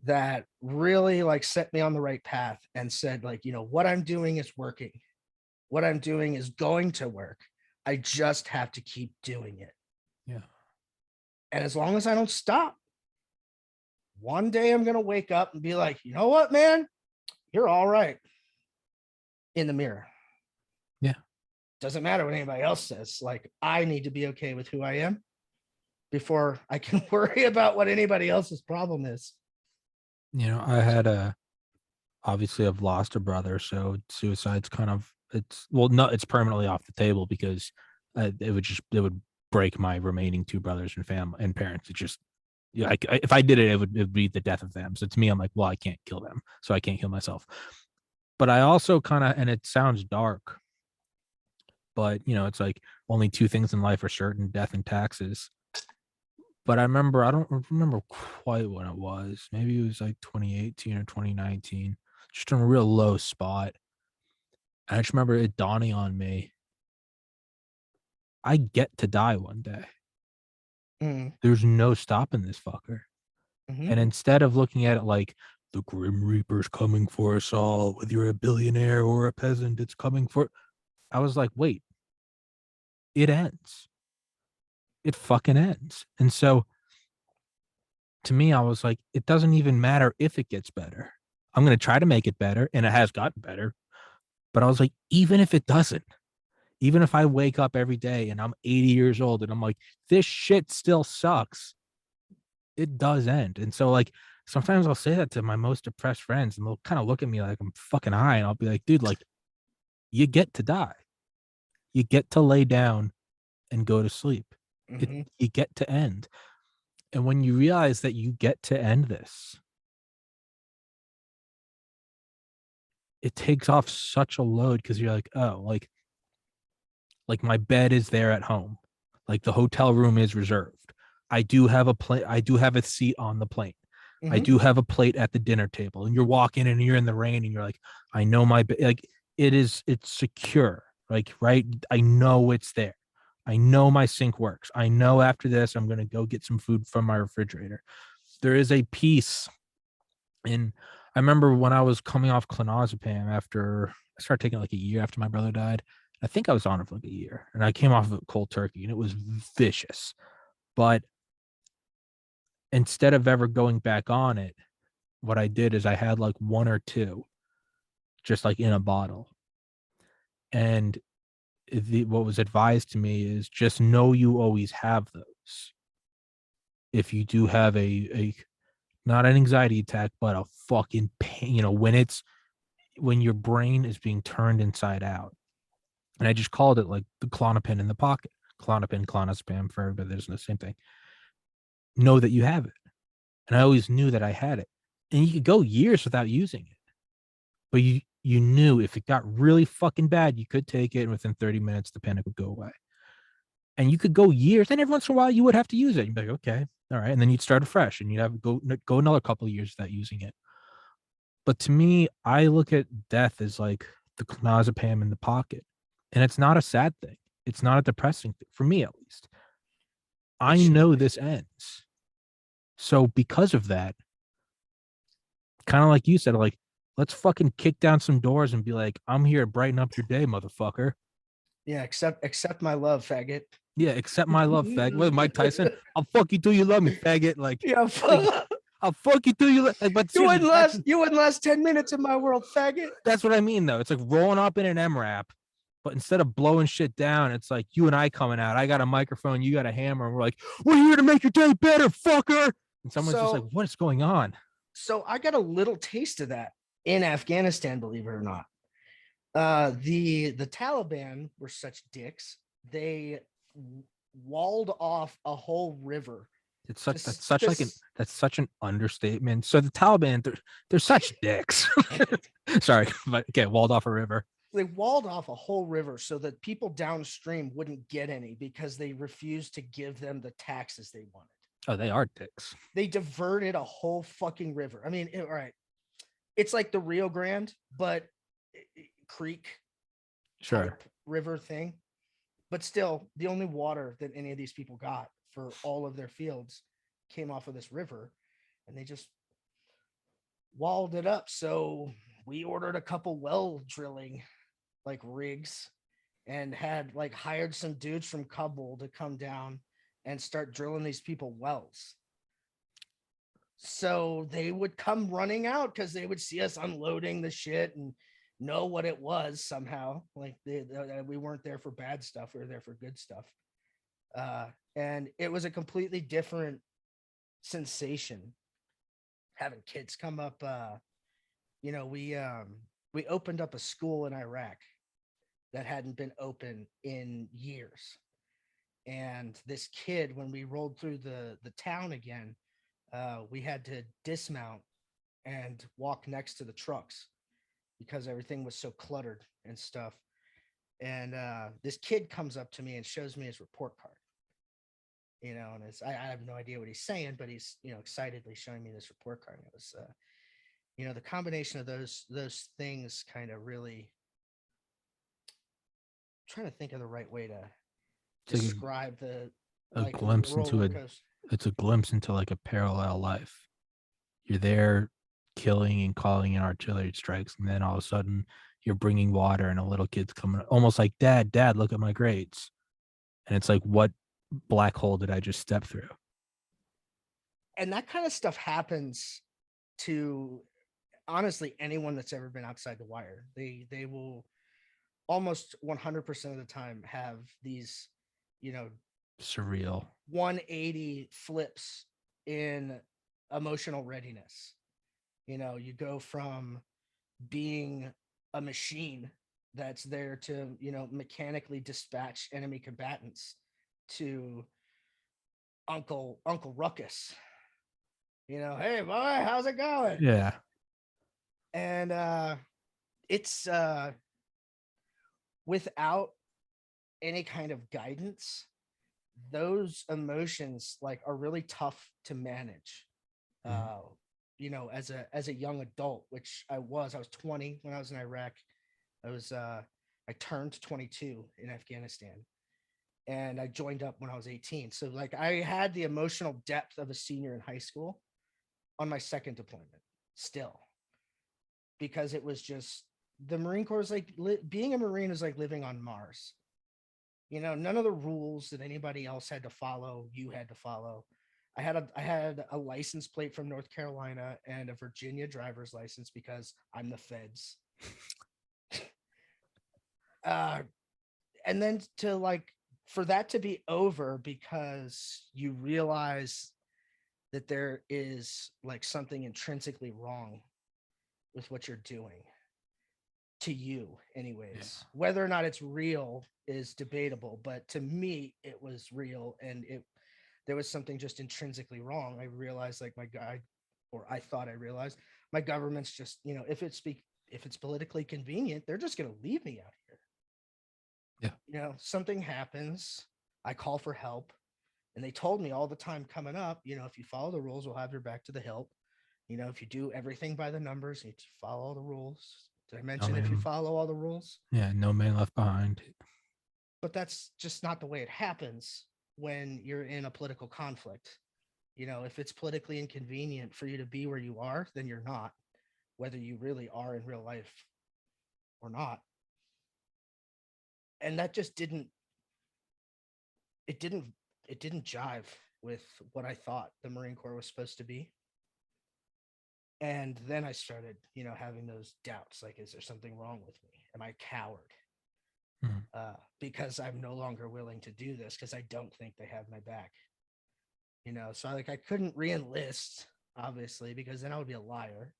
that really like set me on the right path and said, like, what I'm doing is working. What I'm doing is going to work. I just have to keep doing it. Yeah. And as long as I don't stop, one day I'm going to wake up and be like, you know what, man? You're all right in the mirror. Yeah. Doesn't matter what anybody else says. Like, I need to be okay with who I am before I can worry about what anybody else's problem is. I had obviously I've lost a brother, so suicide's kind of it's permanently off the table because it would break my remaining two brothers and family and parents. It just if I did it, it would be the death of them. So to me, I'm like, well, I can't kill them, so I can't kill myself. But I also kind of, and it sounds dark, but it's like only two things in life are certain: death and taxes. But I don't remember quite what it was. Maybe it was like 2018 or 2019, just in a real low spot. I just remember it dawning on me. I get to die one day. Mm-hmm. There's no stopping this fucker. Mm-hmm. And instead of looking at it like the Grim Reaper's coming for us all, whether you're a billionaire or a peasant, it's coming for. I was like, wait, it ends. It fucking ends. And so to me, I was like, it doesn't even matter if it gets better. I'm going to try to make it better. And it has gotten better. But I was like, even if it doesn't, even if I wake up every day and I'm 80 years old and I'm like, this shit still sucks, it does end. And so, like, sometimes I'll say that to my most depressed friends and they'll kind of look at me like I'm fucking high. And I'll be like, dude, like, you get to die. You get to lay down and go to sleep. Mm-hmm. You get to end. And when you realize that you get to end this, it takes off such a load because you're like, oh, like my bed is there at home. Like the hotel room is reserved. I do have a plate. I do have a seat on the plane. I Mm-hmm. do have a plate at the dinner table. And you're walking and you're in the rain and you're like, I know my like it's secure. Like, right. I know it's there. I know my sink works. I know after this, I'm gonna go get some food from my refrigerator. There is a peace. And I remember when I was coming off clonazepam after I started taking it like a year after my brother died. I think I was on it for like a year and I came off of it cold turkey and it was vicious. But instead of ever going back on it, what I did is I had like one or two just like in a bottle. And what was advised to me is just know you always have those. If you do have a not an anxiety attack, but a fucking pain, when your brain is being turned inside out. And I just called it like the clonopin in the pocket. Clonopin, clonazepam for everybody. There's the same thing. Know that you have it. And I always knew that I had it. And you could go years without using it. But you knew if it got really fucking bad, you could take it and within 30 minutes the panic would go away. And you could go years, and every once in a while you would have to use it. You'd be like, okay, all right. And then you'd start afresh and you'd have to go another couple of years without using it. But to me, I look at death as like the clonazepam in the pocket. And it's not a sad thing. It's not a depressing thing, for me at least. It I should know be. this ends. So because of that, kind of like you said, like, let's fucking kick down some doors and be like, I'm here to brighten up your day, motherfucker. Yeah, accept my love, faggot. Yeah, accept my love, faggot. What, Mike Tyson? I'll fuck you till you love me, faggot. Yeah, Like I'll fuck you till you like, but you seriously, wouldn't last. You wouldn't last 10 minutes in my world, faggot. that's what I mean, though. It's like rolling up in an MRAP, but instead of blowing shit down, it's like you and I coming out. I got a microphone, you got a hammer, and we're like, we're here to make your day better, fucker. And someone's just like, So, what is going on? so I got a little taste of that in Afghanistan, believe it or not. The Taliban were such dicks. They walled off a whole river. It's such Just, just that's such an understatement. So the Taliban, they're such dicks. Sorry, but okay, walled off a river. they walled off a whole river so that people downstream wouldn't get any because they refused to give them the taxes they wanted. Oh, they are dicks. They diverted a whole fucking river. I mean, all right, it's like the Rio Grande, but creek Sure. type river thing. But still, the only water that any of these people got for all of their fields came off of this river, and they just walled it up. So we ordered a couple well drilling like rigs and had like hired some dudes from Kabul to come down and start drilling these people wells. So they would come running out because they would see us unloading the shit and know what it was somehow. Like we weren't there for bad stuff; we were there for good stuff. And it was a completely different sensation having kids come up. We opened up a school in Iraq that hadn't been open in years, and this kid, when we rolled through the town again, we had to dismount and walk next to the trucks because everything was so cluttered and stuff. And this kid comes up to me and shows me his report card, and I have no idea what he's saying, but he's, excitedly showing me this report card. And it was, the combination of those things kind of really, I'm trying to think of the right way to It's like describe the a like glimpse into roller coaster. it's a glimpse into like a parallel life. You're there killing and calling in artillery strikes, and then all of a sudden you're bringing water, and a little kid's coming, almost like, Dad, look at my grades. And it's like, what black hole did I just step through? And that kind of stuff happens to honestly anyone that's ever been outside the wire. They will almost 100% of the time have these, Surreal. 180 flips in emotional readiness. You go from being a machine that's there to, mechanically dispatch enemy combatants to Uncle Ruckus. Hey boy, how's it going? Yeah. And it's without any kind of guidance, those emotions like are really tough to manage. As a young adult, which I was 20 when I was in Iraq. I turned 22 in Afghanistan, and I joined up when I was 18. So like I had the emotional depth of a senior in high school on my second deployment still, because it was just, the Marine Corps is like being a Marine is like living on Mars. None of the rules that anybody else had to follow, you had to follow. I had a license plate from North Carolina and a Virginia driver's license because I'm the feds. And then for that to be over because you realize that there is like something intrinsically wrong with what you're doing, to you anyways. Yeah. Whether or not it's real is debatable, but to me it was real, and there was something just intrinsically wrong. I realized I thought I realized my government's just, if it's politically convenient, they're just going to leave me out here. Yeah. Something happens, I call for help, and they told me all the time coming up, if you follow the rules, we'll have your back to the hilt. If you do everything by the numbers, you follow all the rules. Did I mention if you follow all the rules? Yeah, no man left behind. But that's just not the way it happens when you're in a political conflict. If it's politically inconvenient for you to be where you are, then you're not, whether you really are in real life or not. And that just didn't jive with what I thought the Marine Corps was supposed to be. And then I started, having those doubts, like, is there something wrong with me? Am I a coward? Because I'm no longer willing to do this because I don't think they have my back. So I couldn't re-enlist, obviously, because then I would be a liar.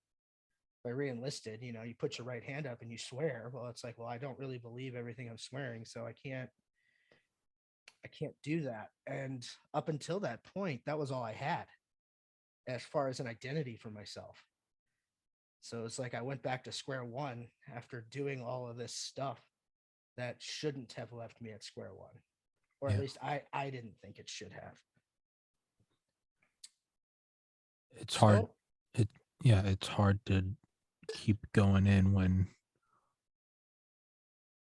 If I re-enlisted, you put your right hand up and you swear. Well, it's like, well, I don't really believe everything I'm swearing, so I can't do that. And up until that point, that was all I had as far as an identity for myself. So it's like I went back to square one after doing all of this stuff that shouldn't have left me at square one, or at least I didn't think it should have. It's hard. It's hard to keep going in when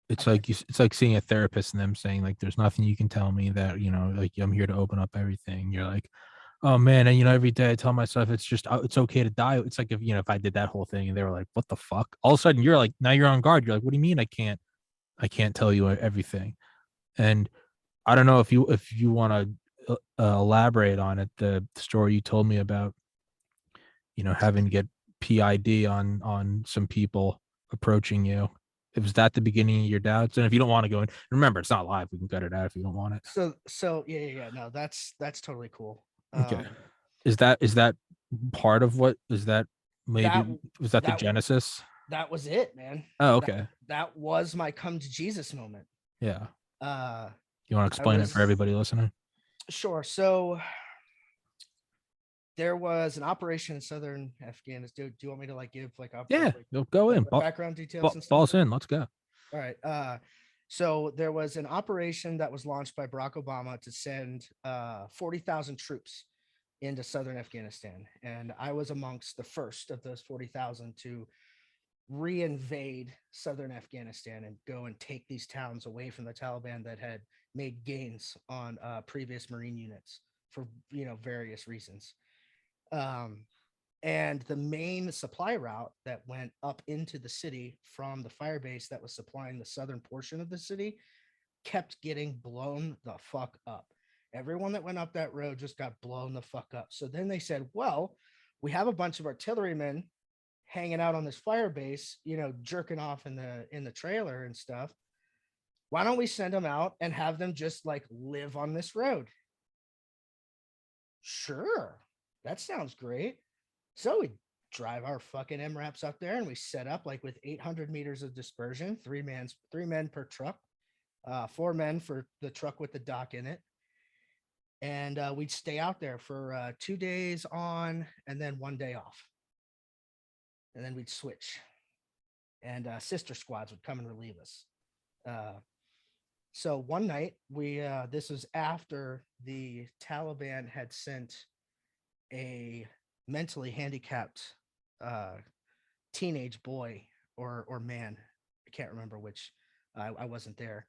it's like it's like seeing a therapist and them saying like, "There's nothing you can tell me that like I'm here to open up everything." You're like, "Oh man," and every day I tell myself it's just it's okay to die. It's like if I did that whole thing and they were like, "What the fuck?" All of a sudden you're like, now you're on guard. You're like, "What do you mean I can't tell you everything?" And I don't know if you want to elaborate on it. The story you told me about, having to get PID on some people approaching you. It was that the beginning of your doubts? And if you don't want to go in, remember it's not live. We can cut it out if you don't want it. So yeah. No, that's totally cool. Okay. Is that part of what is that That maybe was that the that genesis? that was it, man. Oh, That okay. that was my come to Jesus moment. Yeah. Uh, You want to I explain it for was everybody listening? sure. So there was an operation in southern Afghanistan. Do you want me to like give like Yeah. like Go in. background details and stuff? Balls in. Let's go. All right. So there was an operation that was launched by Barack Obama to send 40,000 troops into southern Afghanistan, and I was amongst the first of those 40,000 to reinvade southern Afghanistan and go and take these towns away from the Taliban that had made gains on previous Marine units for various reasons. Um, and the main supply route that went up into the city from the fire base that was supplying the southern portion of the city kept getting blown the fuck up. Everyone that went up that road just got blown the fuck up. So then they said, well, we have a bunch of artillerymen hanging out on this fire base, jerking off in the trailer and stuff. Why don't we send them out and have them just like live on this road? Sure. That sounds great. So we drive our fucking MRAPs up there and we set up like with 800 meters of dispersion, three men per truck, 4 men for the truck with the dock in it. And we'd stay out there for 2 days on and then 1 day off. And then we'd switch. And sister squads would come and relieve us. So one night this was after the Taliban had sent a mentally handicapped teenage boy or man, I can't remember which, I wasn't there,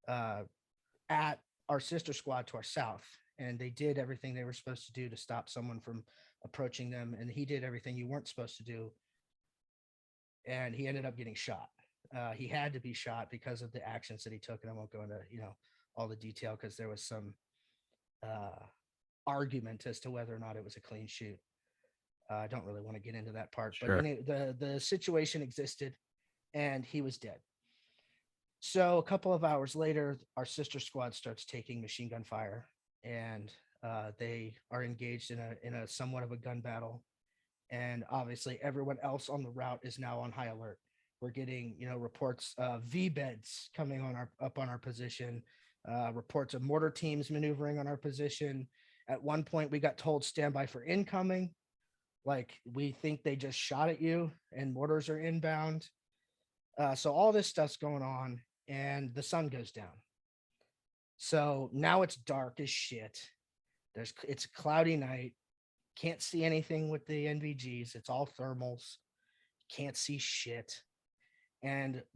at our sister squad to our south, and they did everything they were supposed to do to stop someone from approaching them, and he did everything you weren't supposed to do, and he ended up getting shot. He had to be shot because of the actions that he took, and I won't go into all the detail because there was some uh, argument as to whether or not it was a clean shoot. I don't really want to get into that part, but Sure. the situation existed, and he was dead. So a couple of hours later, our sister squad starts taking machine gun fire, and they are engaged in a somewhat of a gun battle. And obviously, everyone else on the route is now on high alert. We're getting reports of V beds coming up on our position, reports of mortar teams maneuvering on our position. At one point, we got told stand by for incoming. Like, we think they just shot at you and mortars are inbound. So all this stuff's going on, and the sun goes down. So now it's dark as shit. It's a cloudy night. Can't see anything with the NVGs. It's all thermals. Can't see shit.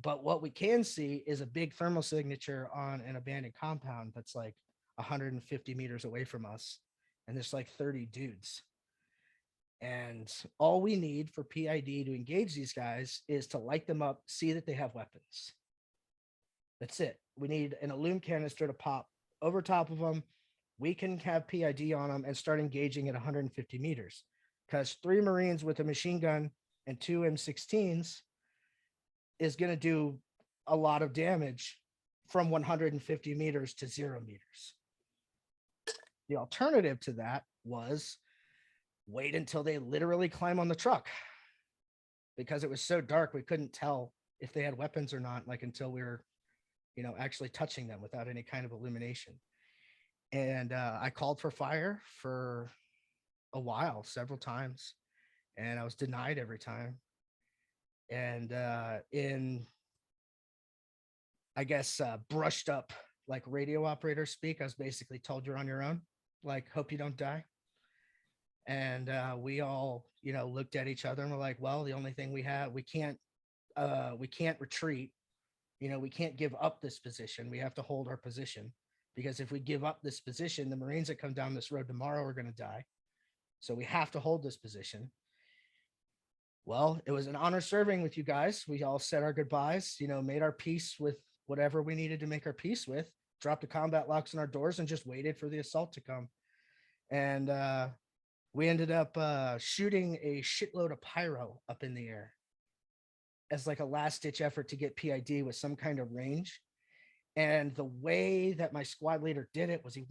But what we can see is a big thermal signature on an abandoned compound that's like 150 meters away from us. And there's like 30 dudes. And all we need for PID to engage these guys is to light them up, see that they have weapons. That's it. We need an aluminum canister to pop over top of them. We can have PID on them and start engaging at 150 meters, because 3 Marines with a machine gun and 2 M16s is going to do a lot of damage from 150 meters to 0 meters. The alternative to that was wait until they literally climb on the truck, because it was so dark we couldn't tell if they had weapons or not, like until we were actually touching them without any kind of illumination. And I called for fire for a while, several times, and I was denied every time. And in, I guess, brushed up like radio operator speak, I was basically told you're on your own. Like, hope you don't die. And we all, looked at each other and we're like, well, the only thing we have, we can't retreat. We can't give up this position. We have to hold our position, because if we give up this position, the Marines that come down this road tomorrow are going to die. So we have to hold this position. Well, it was an honor serving with you guys. We all said our goodbyes, made our peace with whatever we needed to make our peace with, dropped the combat locks on our doors, and just waited for the assault to come. And we ended up shooting a shitload of pyro up in the air as like a last ditch effort to get PID with some kind of range. And the way that my squad leader did it was he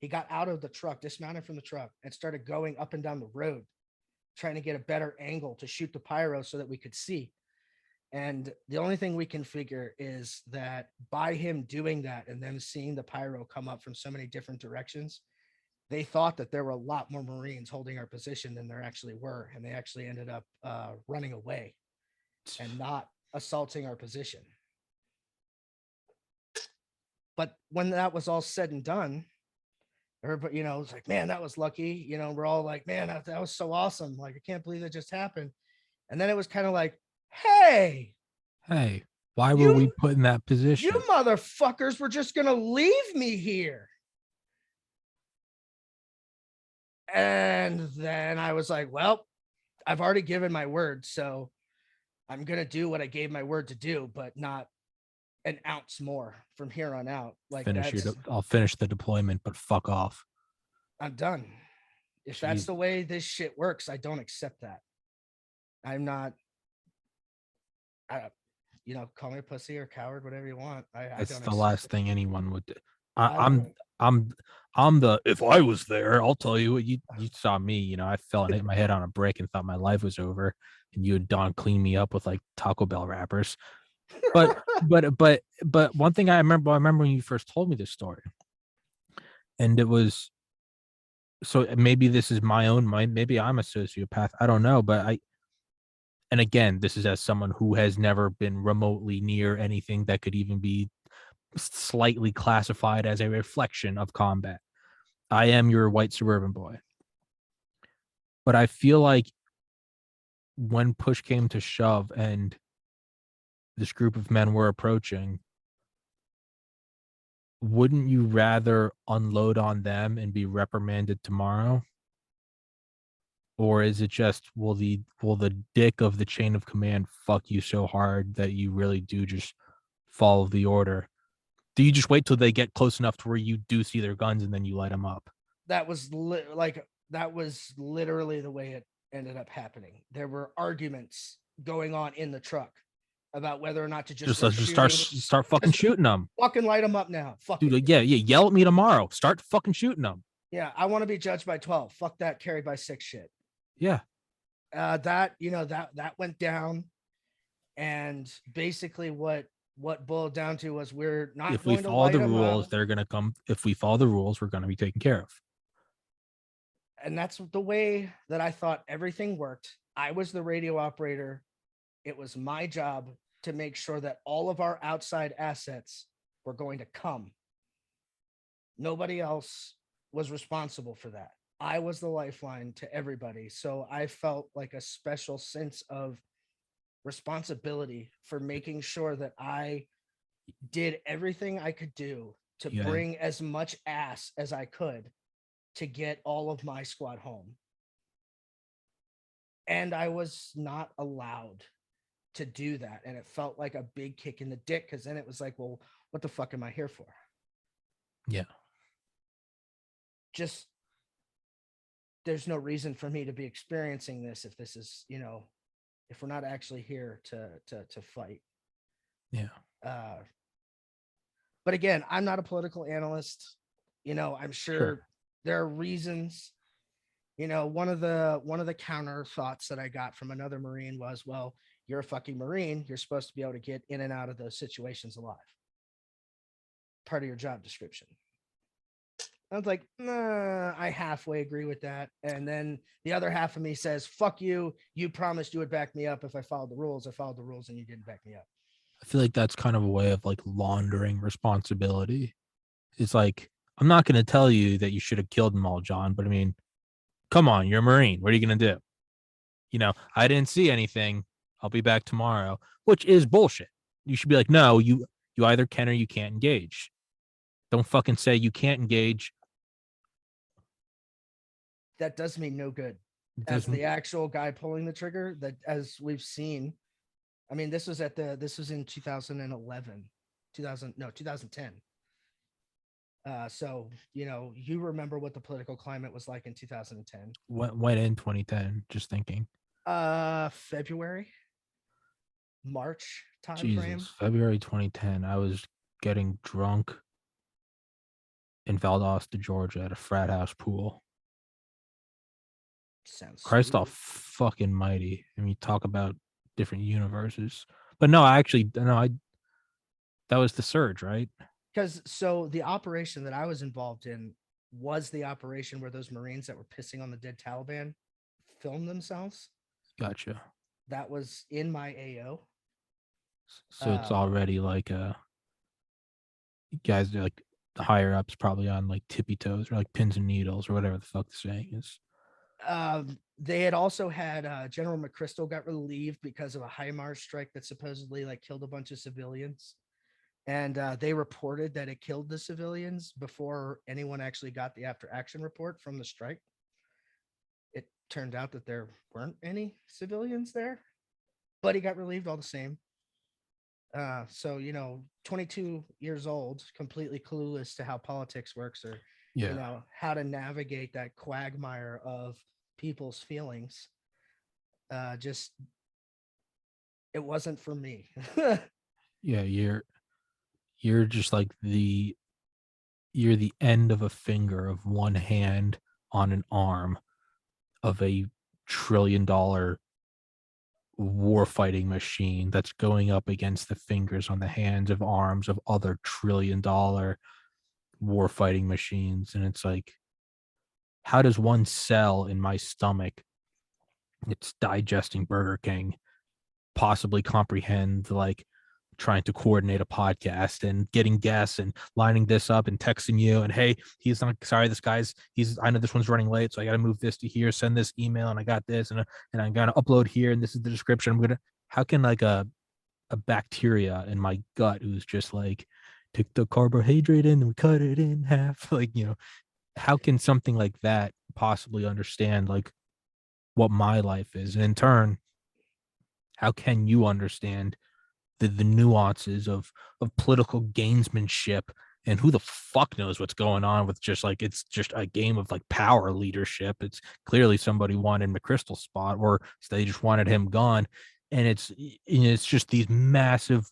got out of the truck, dismounted from the truck, and started going up and down the road, trying to get a better angle to shoot the pyro so that we could see. And the only thing we can figure is that by him doing that and then seeing the pyro come up from so many different directions, they thought that there were a lot more Marines holding our position than there actually were. And they actually ended up running away and not assaulting our position. But when that was all said and done, everybody, was like, man, that was lucky. We're all like, man, that was so awesome. Like, I can't believe that just happened. And then it was kind of like, hey, why were we put in that position? You motherfuckers were just going to leave me here. And then I was like, well, I've already given my word, so I'm going to do what I gave my word to do, but not an ounce more from here on out. Like, I'll finish the deployment, but fuck off. I'm done. If that's the way this shit works, I don't accept that. I'm not, call me a pussy or coward, whatever you want. That's the last thing anyone would do. I'm the, if I was there, I'll tell you what, you saw me, I fell and hit my head on a brick and thought my life was over, and you and Don cleaned me up with like Taco Bell wrappers. But one thing I remember when you first told me this story, and it was, so maybe this is my own mind, maybe I'm a sociopath, I don't know, but and again, this is as someone who has never been remotely near anything that could even be slightly classified as a reflection of combat. I am your white suburban boy. But I feel like when push came to shove and this group of men were approaching, wouldn't you rather unload on them and be reprimanded tomorrow? Or is it just, will the dick of the chain of command fuck you so hard that you really do just follow the order? Do you just wait till they get close enough to where you do see their guns and then you light them up? That was literally the way it ended up happening. There were arguments going on in the truck about whether or not to just start fucking shooting them. Fucking light them up now. Fuck dude. Yeah. Yell at me tomorrow. Start fucking shooting them. Yeah, I want to be judged by 12. Fuck that carried by 6 shit. Yeah. That went down, and basically what boiled down to was, we're not. If we follow the rules, they're gonna come. If we follow the rules, we're gonna be taken care of. And that's the way that I thought everything worked. I was the radio operator. It was my job to make sure that all of our outside assets were going to come. Nobody else was responsible for that. I was the lifeline to everybody. So I felt like a special sense of responsibility for making sure that I did everything I could do to bring as much ass as I could to get all of my squad home. And I was not allowed to do that. And it felt like a big kick in the dick, because then it was like, well, what the fuck am I here for? Yeah. Just, there's no reason for me to be experiencing this if this is, if we're not actually here to fight. Yeah. But again, I'm not a political analyst. I'm sure there are reasons. One of the counter thoughts that I got from another Marine was, well, you're a fucking Marine. You're supposed to be able to get in and out of those situations alive. Part of your job description. I was like, nah, I halfway agree with that. And then the other half of me says, fuck you. You promised you would back me up if I followed the rules. I followed the rules and you didn't back me up. I feel like that's kind of a way of like laundering responsibility. It's like, I'm not going to tell you that you should have killed them all, John, but I mean, come on, you're a Marine. What are you going to do? I didn't see anything. I'll be back tomorrow, which is bullshit. You should be like, no, you either can or you can't engage. Don't fucking say you can't engage. That does me no good. It As doesn't. the actual guy pulling the trigger, that as we've seen, I mean, this was in 2011, 2000, no, 2010. So, you remember what the political climate was like in 2010. Went in 2010. Just thinking. February, March timeframe. Jesus, February 2010. I was getting drunk in Valdosta, Georgia, at a frat house pool. Sounds Christ all sweet. fucking mighty. I mean, talk about different universes. But no, I actually no, I that was the surge, right? Because so the operation that I was involved in was the operation where those Marines that were pissing on the dead Taliban filmed themselves. Gotcha. That was in my AO. So it's already like guys are like the higher ups probably on like tippy toes or like pins and needles or whatever the fuck the saying is. They had also had General McChrystal got relieved because of a HIMARS strike that supposedly like killed a bunch of civilians. And they reported that it killed the civilians before anyone actually got the after action report from the strike. It turned out that there weren't any civilians there, but he got relieved all the same. So 22 years old, completely clueless to how politics works, or Yeah. how to navigate that quagmire of people's feelings. Just it wasn't for me. Yeah, you're just like you're the end of a finger of one hand on an arm of a $1 trillion war fighting machine that's going up against the fingers on the hands of arms of other $1 trillion war fighting machines. And it's like, how does one cell in my stomach, it's digesting Burger King, possibly comprehend like trying to coordinate a podcast and getting guests and lining this up and texting you and hey, he's not sorry, this guy's he's I know this one's running late, so I got to move this to here, send this email, and I got this, and I'm gonna upload here, and this is the description. I'm gonna how can like a bacteria in my gut who's just like take the carbohydrate in and we cut it in half, like how can something like that possibly understand like what my life is, and in turn how can you understand the nuances of political gamesmanship, and who the fuck knows what's going on with just like it's just a game of like power leadership. It's clearly somebody wanted McChrystal's spot or they just wanted him gone, and it's just these massive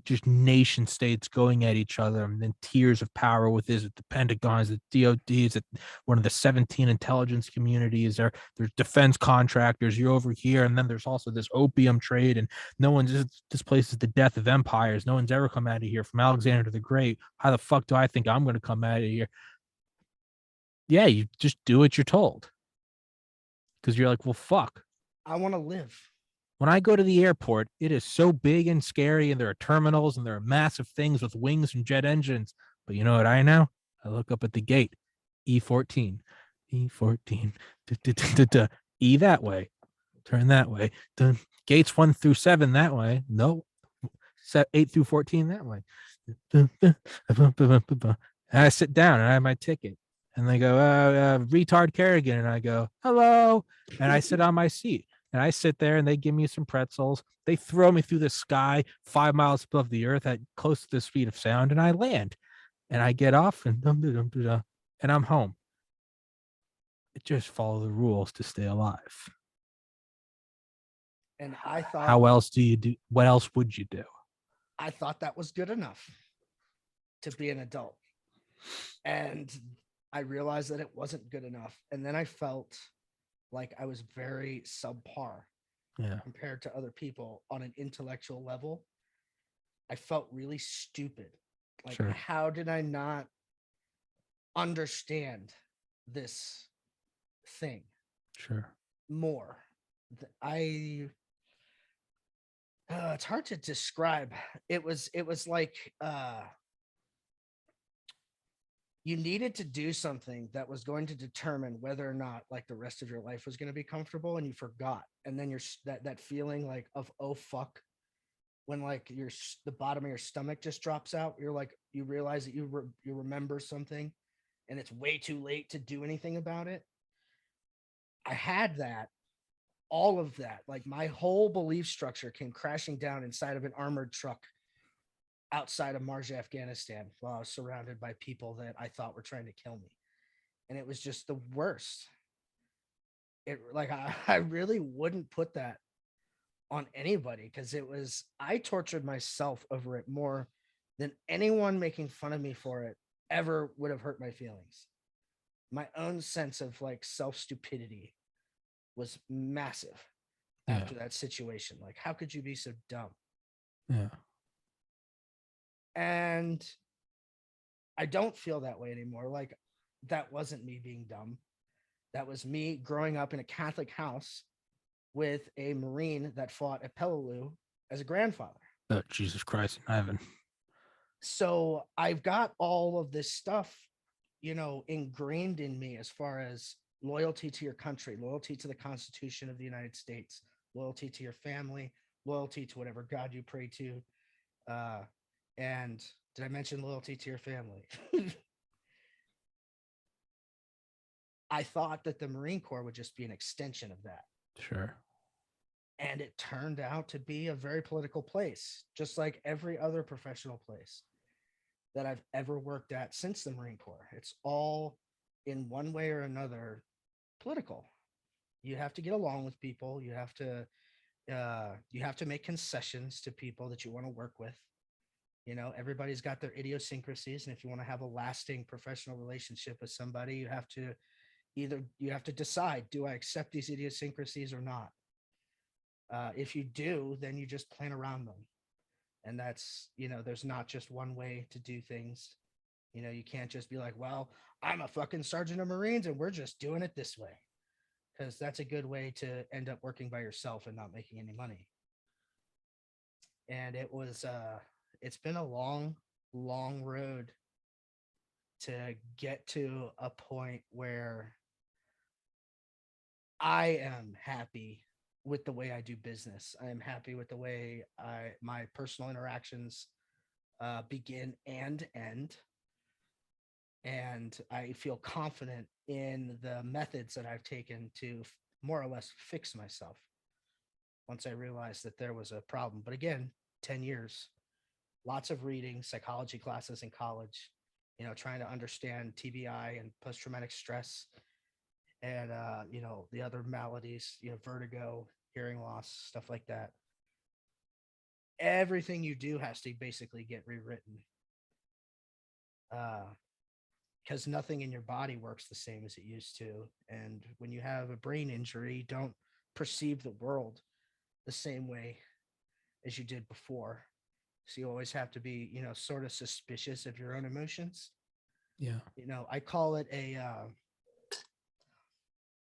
just nation states going at each other, and then tiers of power with is it the Pentagon, is it DOD, is it one of the 17 intelligence communities, there's defense contractors, you're over here, and then there's also this opium trade, and no one's this place is the death of empires. No one's ever come out of here from Alexander the Great. How the fuck do I think I'm going to come out of here? Yeah, you just do what you're told because you're like, well, fuck. I want to live. When I go to the airport, it is so big and scary, and there are terminals and there are massive things with wings and jet engines. But you know what I know? I look up at the gate, E14, E14, E that way, turn that way. Dun. Gates 1 through 7 that way. No, 8 through 14 that way. And I sit down and I have my ticket. And they go, retard Carrigan. And I go, hello. And I sit on my seat. And I sit there and they give me some pretzels. They throw me through the sky 5 miles above the earth at close to the speed of sound. And I land. And I get off and I'm home. Just follow the rules to stay alive. And I thought, how else do you do? What else would you do? I thought that was good enough to be an adult. And I realized that it wasn't good enough. And then I felt like I was very subpar compared to other people on an intellectual level. I felt really stupid. Like, sure. How did I not understand this thing? Sure. More. It's hard to describe. It was like you needed to do something that was going to determine whether or not like the rest of your life was going to be comfortable, and you forgot. And then you're that feeling like of, oh fuck, when like the bottom of your stomach just drops out. You're like, you realize that you remember something, and it's way too late to do anything about it. I had that, all of that, like my whole belief structure came crashing down inside of an armored truck outside of Marja, Afghanistan, while I was surrounded by people that I thought were trying to kill me. And it was just the worst. It like I really wouldn't put that on anybody, because I tortured myself over it more than anyone making fun of me for it ever would have hurt my feelings. My own sense of like self stupidity was massive Yeah. after that situation. Like, how could you be so dumb? Yeah. And I don't feel that way anymore. Like, that wasn't me being dumb. That was me growing up in a Catholic house with a Marine that fought at Peleliu as a grandfather. Oh, Jesus Christ in heaven. So I've got all of this stuff, ingrained in me, as far as loyalty to your country, loyalty to the Constitution of the United States, loyalty to your family, loyalty to whatever God you pray to. And did I mention loyalty to your family? I thought that the Marine Corps would just be an extension of that. Sure. And it turned out to be a very political place, just like every other professional place that I've ever worked at since the Marine Corps. It's all, in one way or another, political. You have to get along with people. You have to make concessions to people that you want to work with. Everybody's got their idiosyncrasies, and if you want to have a lasting professional relationship with somebody, you have to decide, do I accept these idiosyncrasies or not? If you do, then you just plan around them. And that's, there's not just one way to do things. You can't just be like, well, I'm a fucking sergeant of Marines and we're just doing it this way. Because that's a good way to end up working by yourself and not making any money. And it's been a long, long road to get to a point where I am happy with the way I do business. I am happy with the way my personal interactions begin and end. And I feel confident in the methods that I've taken to more or less fix myself once I realized that there was a problem. But again, 10 years, lots of reading, psychology classes in college, trying to understand TBI and post-traumatic stress, and the other maladies, vertigo, hearing loss, stuff like that. Everything you do has to basically get rewritten, because nothing in your body works the same as it used to. And when you have a brain injury, you don't perceive the world the same way as you did before. So you always have to be, sort of suspicious of your own emotions. Yeah. I call it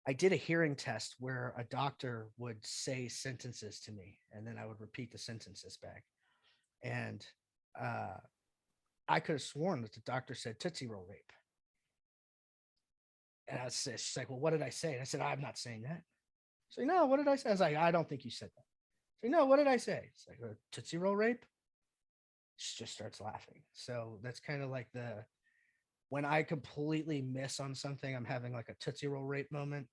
I did a hearing test where a doctor would say sentences to me, and then I would repeat the sentences back. And I could have sworn that the doctor said Tootsie Roll rape. And she's like, well, what did I say? And I said, I'm not saying that. So, no, what did I say? I was like, I don't think you said that. So, no, what did I say? It's like, Tootsie Roll rape? She just starts laughing. So that's kind of like when I completely miss on something, I'm having like a Tootsie Roll rape moment.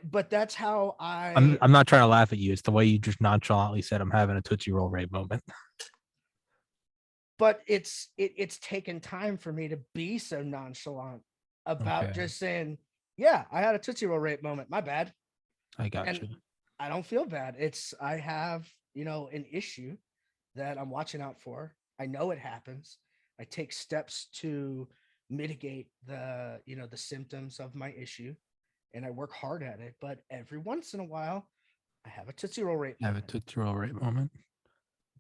But that's how I'm not trying to laugh at you. It's the way you just nonchalantly said I'm having a Tootsie Roll rape moment. But it's taken time for me to be so nonchalant about just saying, yeah, I had a Tootsie Roll rape moment. My bad. I got you. I don't feel bad. I have, an issue that I'm watching out for. I know it happens. I take steps to mitigate the symptoms of my issue, and I work hard at it. But every once in a while, I have a Tootsie Roll rape moment. Have a Tootsie Roll rape moment.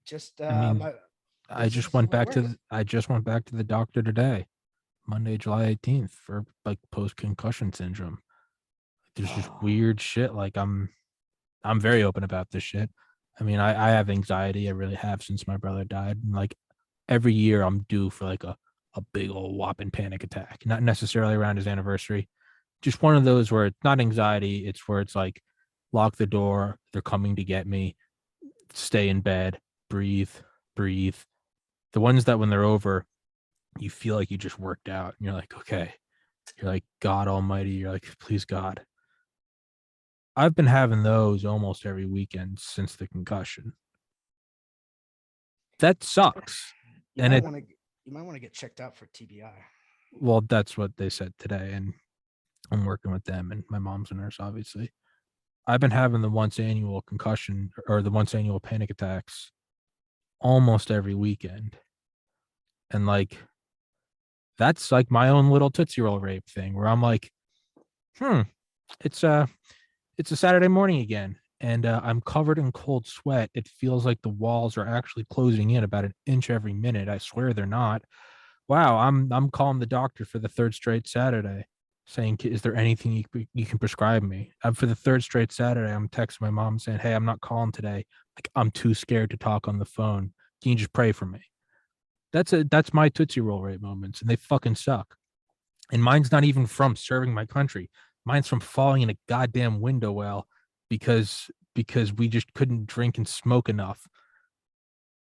Just, I just went back to the doctor today, Monday, July 18th, for like post-concussion syndrome. There's just weird shit. Like I'm very open about this shit. I mean, I have anxiety. I really have since my brother died. And like every year I'm due for like a big old whopping panic attack. Not necessarily around his anniversary. Just one of those where it's not anxiety, it's where it's like lock the door. They're coming to get me. Stay in bed, breathe, breathe. The ones that when they're over, you feel like you just worked out and you're like, okay. You're like, God Almighty. You're like, please, God. I've been having those almost every weekend since the concussion. That sucks. You And might it, want to get checked out for TBI. well, that's what they said today. And I'm working with them, and my mom's a nurse, obviously. I've been having the once annual concussion or the once annual panic attacks almost every weekend. And like, that's like my own little Tootsie Roll rape thing where I'm like, hmm, it's it's a Saturday morning again. And I'm covered in cold sweat. It feels like the walls are actually closing in about an inch every minute. I swear they're not. Wow, I'm calling the doctor for the third straight Saturday, saying, "Is there anything you can prescribe me?" For the third straight Saturday, I'm texting my mom saying, "Hey, I'm not calling today. Like I'm too scared to talk on the phone. Can you just pray for me?" That's my Tootsie Roll rate moments, and they fucking suck. And mine's not even from serving my country. Mine's from falling in a goddamn window well because we just couldn't drink and smoke enough.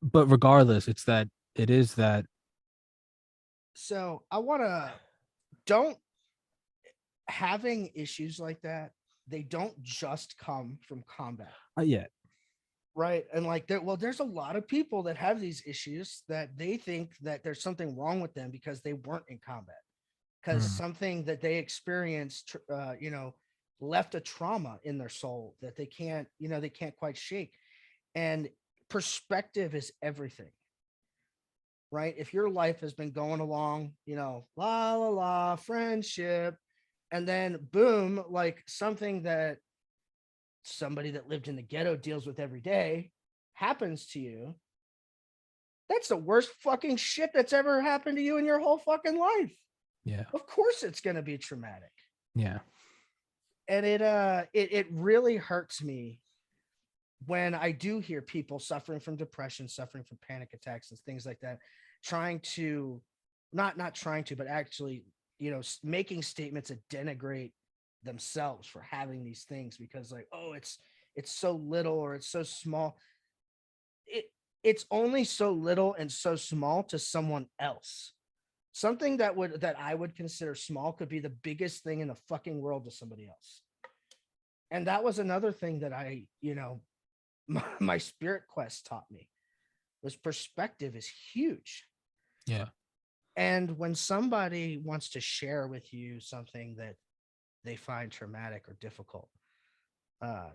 But regardless, it is that. So I want to don't having issues like that. They don't just come from combat, Yeah. right? And like there's a lot of people that have these issues that they think that there's something wrong with them because they weren't in combat, because Mm, something that they experienced, left a trauma in their soul that they can't quite shake. And perspective is everything, right? If your life has been going along, la la la, friendship, and then boom, like something that somebody that lived in the ghetto deals with every day happens to you, that's the worst fucking shit that's ever happened to you in your whole fucking life. yeah. Of course it's going to be traumatic. Yeah. And it really hurts me when I do hear people suffering from depression, suffering from panic attacks and things like that, trying to not trying to, but actually, making statements that denigrate themselves for having these things because like, oh, it's so little or it's so small. It it's only so little and so small to someone else. Something that I would consider small could be the biggest thing in the fucking world to somebody else. And that was another thing that my spirit quest taught me was perspective is huge. Yeah. And when somebody wants to share with you something that they find traumatic or difficult, uh,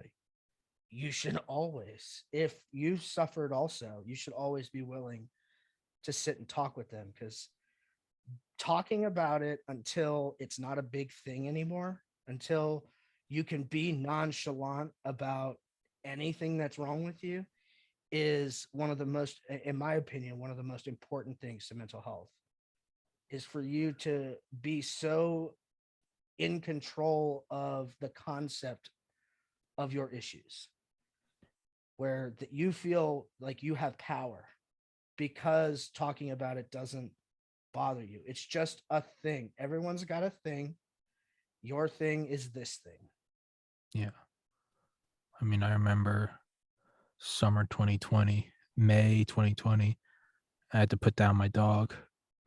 you should always, if you've suffered also, you should always be willing to sit and talk with them, because talking about it until it's not a big thing anymore, until you can be nonchalant about anything that's wrong with you, is one of the most, in my opinion, one of the most important things to mental health, is for you to be so in control of the concept of your issues, where that you feel like you have power because talking about it doesn't bother you. It's just a thing. Everyone's got a thing. Your thing is this thing. Yeah. I mean, I remember summer 2020, May 2020. I had to put down my dog.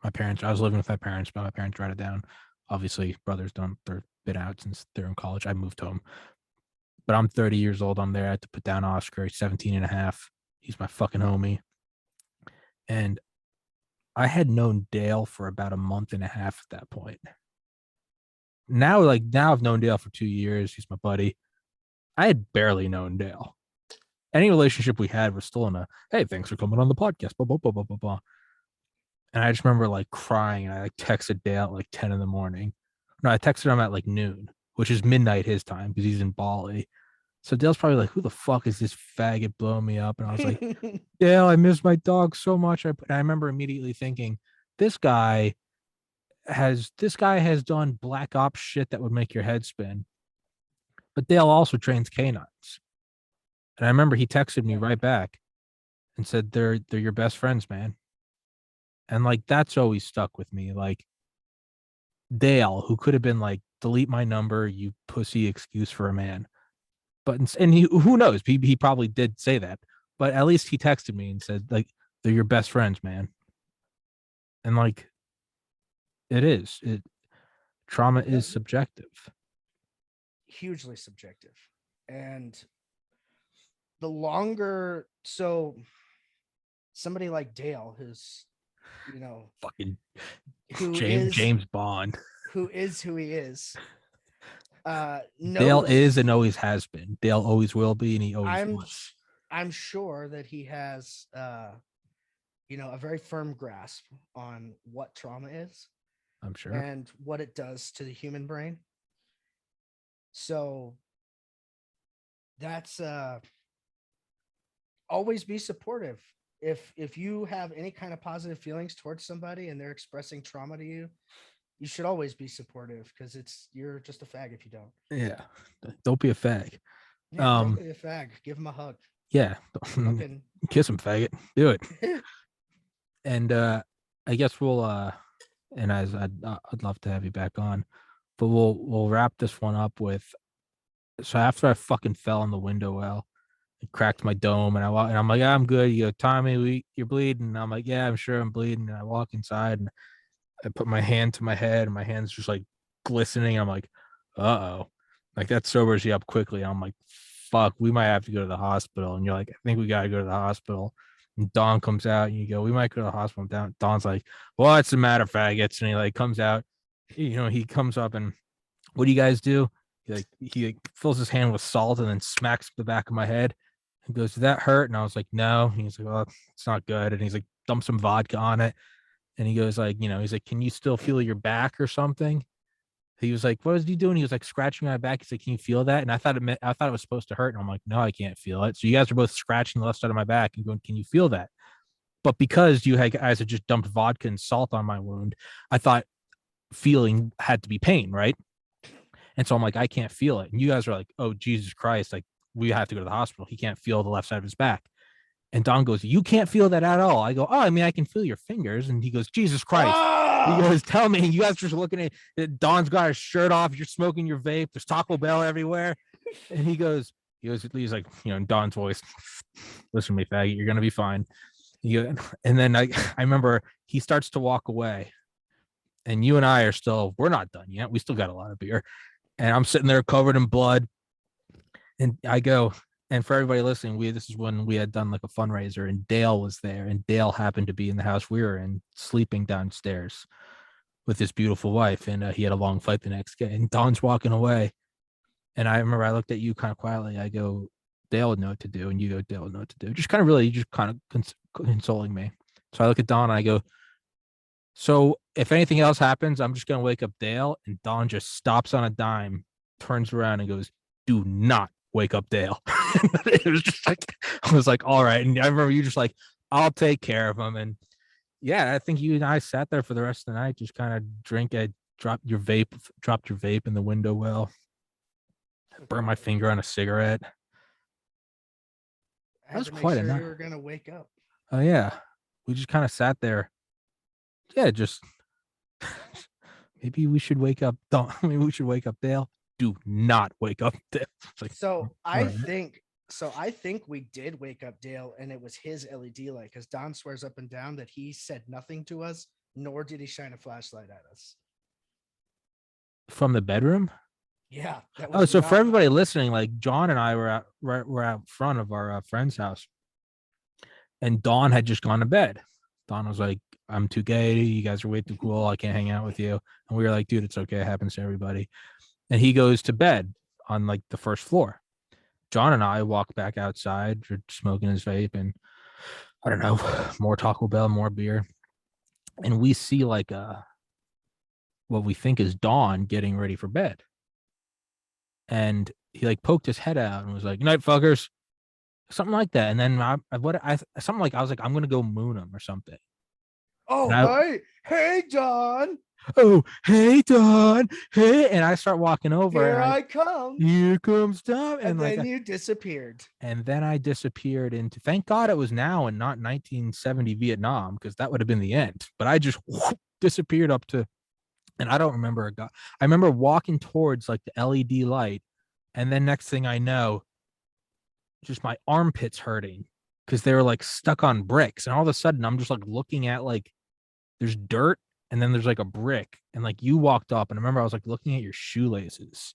I was living with my parents, but my parents brought it down. Obviously, brothers don't, they're been out since they're in college. I moved home, but I'm 30 years old. I'm there. I had to put down Oscar. He's 17 and a half. He's my fucking homie. And I had known Dale for about a month and a half at that point. Now I've known Dale for 2 years. He's my buddy. I had barely known Dale. Any relationship we had was still in a, hey, thanks for coming on the podcast, blah blah blah blah blah blah. And I just remember like crying, and I like texted Dale at like 10 in the morning. No, I texted him at like noon, which is midnight his time because he's in Bali. So Dale's probably like, who the fuck is this faggot blowing me up? And I was like, Dale, I miss my dog so much. I remember immediately thinking, this guy this guy has done black ops shit that would make your head spin. But Dale also trains canines. And I remember he texted me Yeah. right back and said, they're your best friends, man. And like that's always stuck with me. Like Dale, who could have been like, delete my number, you pussy excuse for a man. But and who knows? He probably did say that, but at least he texted me and said like they're your best friends, man. And like it is, it trauma is subjective. Hugely subjective. And the longer, so somebody like Dale, who's, you know, Fucking who James is James Bond. who he is, Dale is knows, and always has been. Dale always will be, and he always I'm was. I'm sure that he has a very firm grasp on what trauma is I'm sure. and what it does to the human brain. So that's always be supportive. If you have any kind of positive feelings towards somebody and they're expressing trauma to you, you should always be supportive, because you're just a fag if you don't. Yeah. Don't be a fag. Yeah, don't be a fag. Give him a hug. Yeah. Fucking Kiss him, faggot. Do it. And I guess we'll and as I'd love to have you back on, but we'll wrap this one up with. So after I fucking fell in the window well, it cracked my dome, and I'm like, I'm good. You go, Tommy, you're bleeding. And I'm like, yeah, I'm sure I'm bleeding. And I walk inside and I put my hand to my head, and my hand's just like glistening. I'm like, oh, like that sobers you up quickly. And I'm like, fuck, we might have to go to the hospital. And you're like, I think we gotta go to the hospital. And Don comes out, and you go, we might go to the hospital. Don's like, what's the matter, faggots? And he like comes out, he comes up and what do you guys do? He fills his hand with salt and then smacks the back of my head and goes, did that hurt? And I was like, no. And he's like, well, it's not good. And he's like, dump some vodka on it. And he goes like, he's like, can you still feel your back or something? He was like, what was he doing? He was like scratching my back. He's like, can you feel that? And I thought it was supposed to hurt. And I'm like, no, I can't feel it. So you guys are both scratching the left side of my back and going, can you feel that? But because you guys had just dumped vodka and salt on my wound, I thought feeling had to be pain, right? And so I'm like, I can't feel it. And you guys are like, oh, Jesus Christ, like we have to go to the hospital. He can't feel the left side of his back. And Don goes, you can't feel that at all. I go, oh, I mean, I can feel your fingers. And he goes, Jesus Christ. He goes, tell me. You guys are just looking at Don's got his shirt off. You're smoking your vape. There's Taco Bell everywhere. And he's like, Don's voice, listen to me, faggot, you're going to be fine. And then I remember he starts to walk away. And you and I we're not done yet. We still got a lot of beer. And I'm sitting there covered in blood. And I go, and for everybody listening, this is when we had done like a fundraiser, and Dale was there, and Dale happened to be in the house we were in, sleeping downstairs with his beautiful wife, and he had a long flight the next day. And Don's walking away, and I remember I looked at you kind of quietly. I go, Dale would know what to do, and you go, Dale would know what to do. Just kind of consoling me. So I look at Don, and I go, so if anything else happens, I'm just gonna wake up Dale. And Don just stops on a dime, turns around, and goes, do not wake up Dale. It was just like, I was like, all right. And I remember you just like, I'll take care of him. And yeah, I think you and I sat there for the rest of the night, just kind of dropped your vape in the window well, burned my finger on a cigarette. That was quite a night. You were gonna wake up. Oh yeah, we just kind of sat there. Yeah, just maybe we should wake up. Maybe we should wake up Dale. Do not wake up Dale. Like, I think we did wake up Dale, and it was his LED light, because Don swears up and down that he said nothing to us, nor did he shine a flashlight at us. From the bedroom? Yeah. So for everybody listening, like John and I were out front of our friend's house, and Dawn had just gone to bed. Dawn was like, I'm too gay. You guys are way too cool. I can't hang out with you. And we were like, dude, it's okay. It happens to everybody. And he goes to bed on like the first floor. John and I walk back outside, smoking his vape, and I don't know, more Taco Bell, more beer. And we see like what we think is Dawn getting ready for bed. And he like poked his head out and was like, night fuckers, something like that. And then I was like, I'm going to go moon him or something. Oh, hey, Don. Oh, hey, Don. Hey. And I start walking over. Here I come. Here comes Don. And then you disappeared. And then I disappeared into, thank God it was now and not 1970 Vietnam, because that would have been the end. But I just disappeared up to, and I don't remember I remember walking towards like the LED light. And then next thing I know, just my armpits hurting because they were like stuck on bricks. And all of a sudden, I'm just like looking at like there's dirt and then there's like a brick. And like you walked up, and I remember I was like looking at your shoelaces,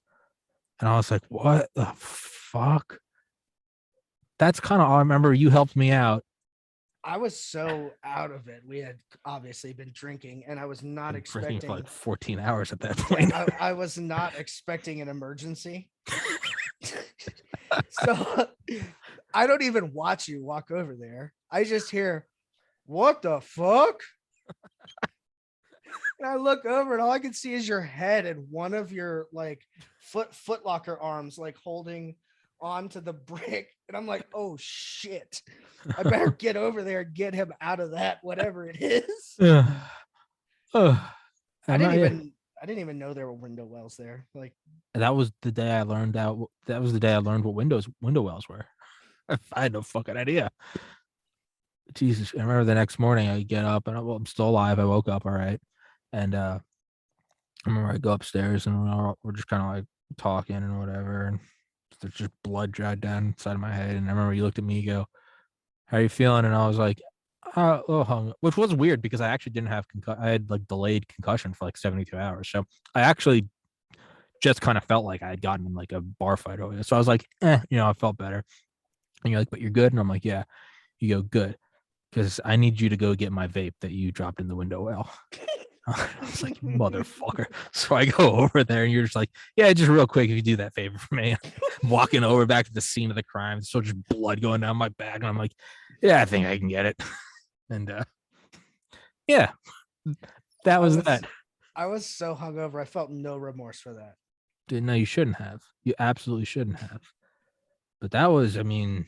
and I was like, what the fuck? That's kind of all I remember. You helped me out. I was so out of it. We had obviously been drinking, and I was not Been drinking for expecting. like 14 hours at that Yeah, point. I was not expecting an emergency. So I don't even watch you walk over there. I just hear, "What the fuck?" And I look over, and all I can see is your head and one of your like foot locker arms like holding onto the brick. And I'm like, "Oh shit. I better get over there and get him out of that, whatever it is." Oh, I I'm didn't not, yeah. even I didn't even know there were window wells there. Like, That was the day I learned out. That was the day I learned what window wells were. I had no fucking idea. Jesus, I remember the next morning I get up and I'm still alive. I woke up all right, and I remember I go upstairs and we're just kind of like talking and whatever, and there's just blood dried down inside of my head. And I remember you looked at me, you go, "How are you feeling?" And I was like, "Oh, hung," which was weird because I actually didn't have I had like delayed concussion for like 72 hours, so I actually just kind of felt like I had gotten in like a bar fight over this. So I was like, I felt better. And you're like, "But you're good," and I'm like, "Yeah." You go, "Good, because I need you to go get my vape that you dropped in the window well." I was like, "Motherfucker." So I go over there, and you're just like, "Yeah, just real quick, if you do that favor for me." I'm walking over back to the scene of the crime. So just blood going down my back. And I'm like, "Yeah, I think I can get it." And yeah, that I was was that. I was so hungover. I felt no remorse for that. No, you shouldn't have. You absolutely shouldn't have. But that was, I mean,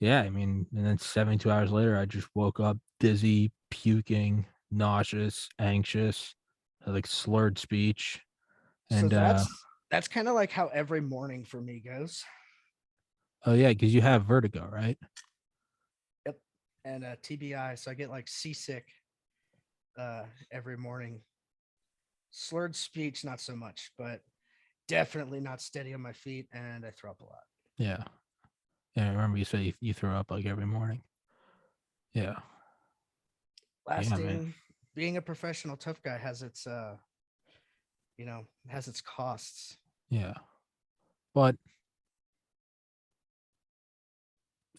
yeah, I mean, and then 72 hours later, I just woke up dizzy, puking, nauseous, anxious, like slurred speech. So And that's kind of like how every morning for me goes. oh yeah, because you have vertigo, right? Yep. And TBI, so I get like seasick every morning. Slurred speech, not so much, but definitely not steady on my feet, and I throw up a lot. Yeah. Yeah, I remember you said you throw up like every morning. Yeah. Yeah, man. Lasting, being a professional tough guy has its has its costs. Yeah. But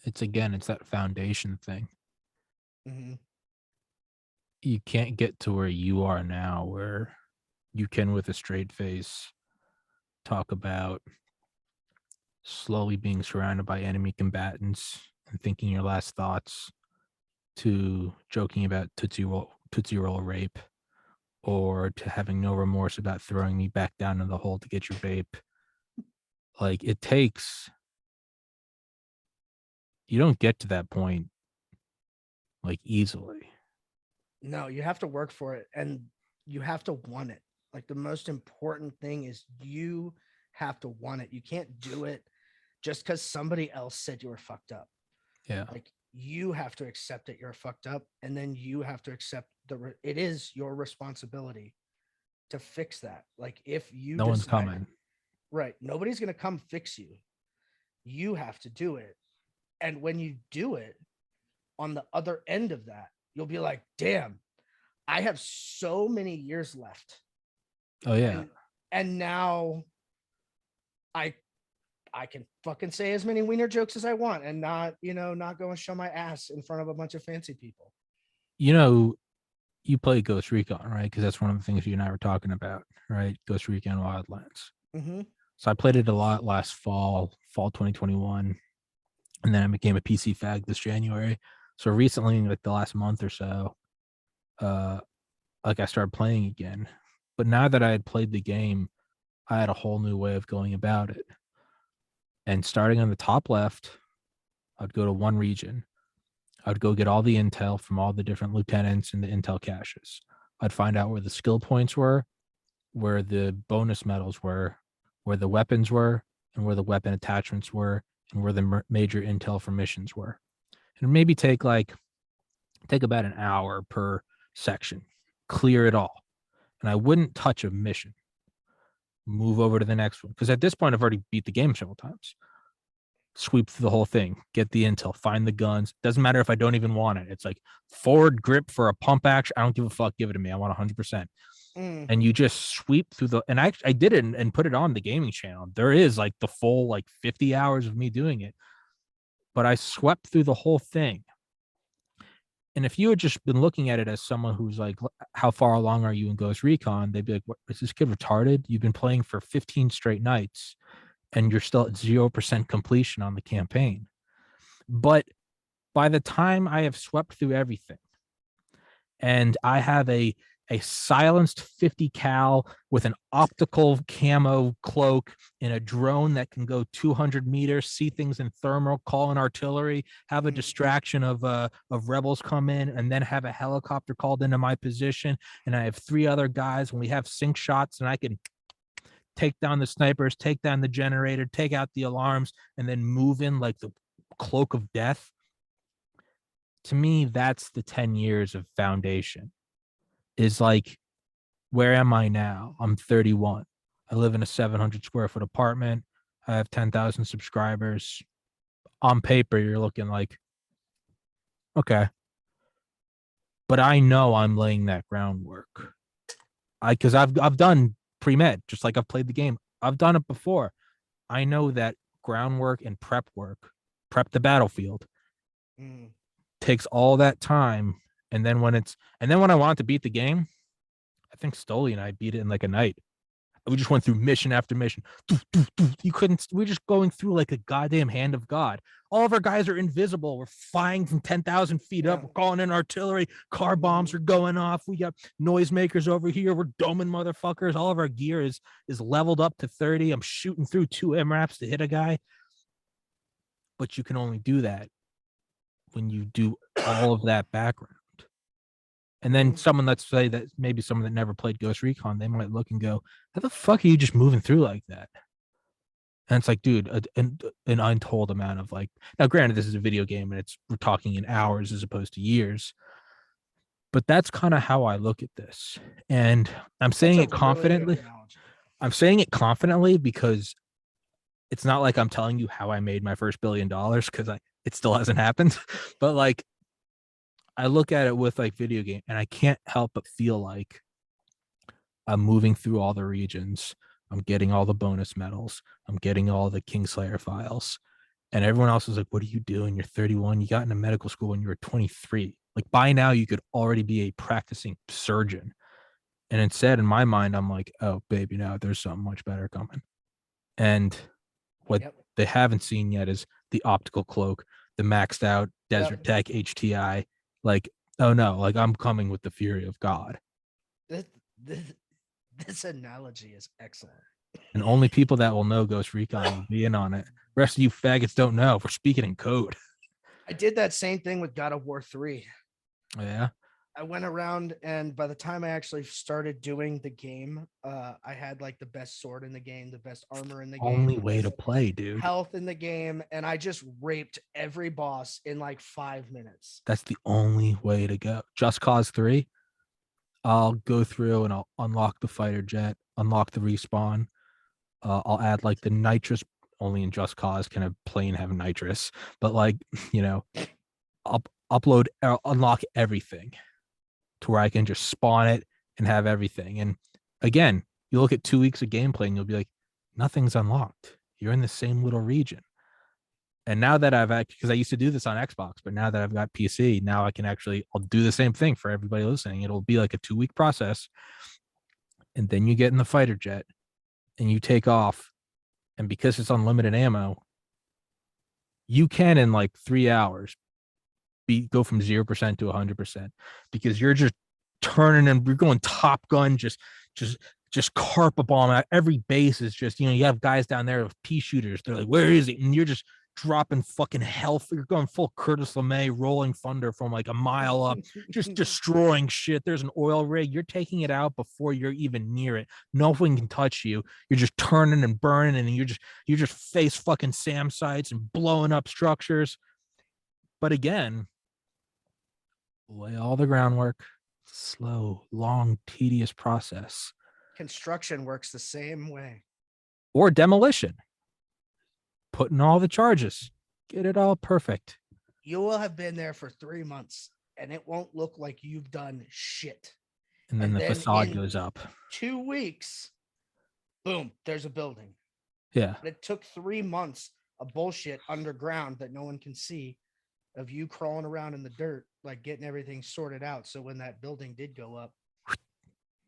it's that foundation thing. Mm-hmm. You can't get to where you are now where you can with a straight face talk about slowly being surrounded by enemy combatants and thinking your last thoughts to joking about Tootsie Roll rape or to having no remorse about throwing me back down in the hole to get your vape. Like it takes you don't get to that point like easily. No, you have to work for it, and you have to want it. Like, the most important thing is you have to want it. You can't do it just because somebody else said you were fucked up. Yeah. Like, you have to accept that you're fucked up, and then you have to accept it is your responsibility to fix that. Like, if you No one's decide, coming. right, nobody's going to come fix you. You have to do it. And when you do it, on the other end of that, you'll be like, damn, I have so many years left. Oh yeah. And now I I can fucking say as many wiener jokes as I want and not go and show my ass in front of a bunch of fancy people. You know, you play Ghost Recon, right? Because that's one of the things you and I were talking about, right? Ghost Recon Wildlands. Mm-hmm. So I played it a lot last fall 2021, and then I became a PC fag this January. So recently, like the last month or so, uh, like I started playing again. But now that I had played the game, I had a whole new way of going about it. And starting on the top left, I'd go to one region. I'd go get all the intel from all the different lieutenants and the intel caches. I'd find out where the skill points were, where the bonus medals were, where the weapons were, and where the weapon attachments were, and where the major intel for missions were. And maybe take about an hour per section, clear it all. And I wouldn't touch a mission. Move over to the next one. Because at this point, I've already beat the game several times. sweep through the whole thing, get the intel, find the guns. Doesn't matter if I don't even want it. It's like forward grip for a pump action. I don't give a fuck. Give it to me. I want 100%. Mm. And you just sweep through the, and I did it and put it on the gaming channel. There is like the full like 50 hours of me doing it, but I swept through the whole thing. And if you had just been looking at it as someone who's like, how far along are you in Ghost Recon? They'd be like, what, is this kid retarded? You've been playing for 15 straight nights and you're still at 0% completion on the campaign. But by the time I have swept through everything and I have a silenced 50 cal with an optical camo cloak and a drone that can go 200 meters, see things in thermal, call in artillery, have a distraction of rebels come in, and then have a helicopter called into my position. And I have 3 other guys, and we have sync shots, and I can take down the snipers, take down the generator, take out the alarms, and then move in like the cloak of death. To me, that's the 10 years of foundation. Is like, where am I now? I'm 31. I live in a 700 square foot apartment. I have 10,000 subscribers. On paper, you're looking like, okay. But I know I'm laying that groundwork. Because I've done pre-med, just like I've played the game. I've done it before. I know that groundwork and prep work, prep the battlefield, takes all that time. And then when I want to beat the game, I think Stoli and I beat it in like a night. We just went through mission after mission. You couldn't, we're just going through like a goddamn hand of God. All of our guys are invisible. We're flying from 10,000 feet up. We're calling in artillery. Car bombs are going off. We got noisemakers over here. We're doming motherfuckers. All of our gear is leveled up to 30. I'm shooting through 2 MRAPs to hit a guy. But you can only do that when you do all of that background. And then someone, let's say that maybe someone that never played Ghost Recon, they might look and go, how the fuck are you just moving through like that? And it's like, dude, an untold amount of like, now granted, this is a video game and we're talking in hours as opposed to years, but that's kind of how I look at this. And I'm saying it confidently. Really, I'm saying it confidently because it's not like I'm telling you how I made my first $1 billion, because it still hasn't happened. But like, I look at it with like video game and I can't help but feel like I'm moving through all the regions. I'm getting all the bonus medals. I'm getting all the Kingslayer files. And everyone else is like, what are you doing? You're 31. You got into medical school when you were 23. Like by now you could already be a practicing surgeon. And instead, in my mind, I'm like, oh, baby, now there's something much better coming. And what they haven't seen yet is the optical cloak, the maxed out Desert Tech HTI. Like, oh no, like I'm coming with the fury of God. This analogy is excellent. And only people that will know Ghost Recon will be in on it. The rest of you faggots don't know. We're speaking in code. I did that same thing with God of War 3. Yeah. I went around, and by the time I actually started doing the game, I had like the best sword in the game, the best armor in the game. Only way to play, dude. Health in the game, and I just raped every boss in like 5 minutes. That's the only way to go. Just Cause 3, I'll go through and I'll unlock the fighter jet, unlock the respawn. I'll add like the nitrous. Only in Just Cause can a plane have nitrous, but like, you know, I'll unlock everything to where I can just spawn it and have everything. And again, you look at 2 weeks of gameplay and you'll be like, nothing's unlocked. You're in the same little region. And now that I've actually, because I used to do this on Xbox, but now that I've got PC, now I can actually, I'll do the same thing for everybody listening. It'll be like a 2-week process. And then you get in the fighter jet and you take off. And because it's unlimited ammo, you can in like 3 hours go from 0% to 100%, because you're just turning and you're going Top Gun, just carp a bomb out. Every base is just, you have guys down there with pea shooters. They're like, where is it? And you're just dropping fucking health. You're going full Curtis LeMay, rolling thunder from like a mile up, just destroying shit. There's an oil rig. You're taking it out before you're even near it. Nothing can touch you. You're just turning and burning, and you're just face fucking SAM sites and blowing up structures. But again, lay all the groundwork. Slow, long, tedious process. Construction works the same way. Or demolition. putting all the charges, get it all perfect. You will have been there for 3 months and it won't look like you've done shit. And then And the then facade in goes up. 2 weeks, boom, there's a building. Yeah. But it took 3 months of bullshit underground that no one can see, of you crawling around in the dirt, like getting everything sorted out. So when that building did go up,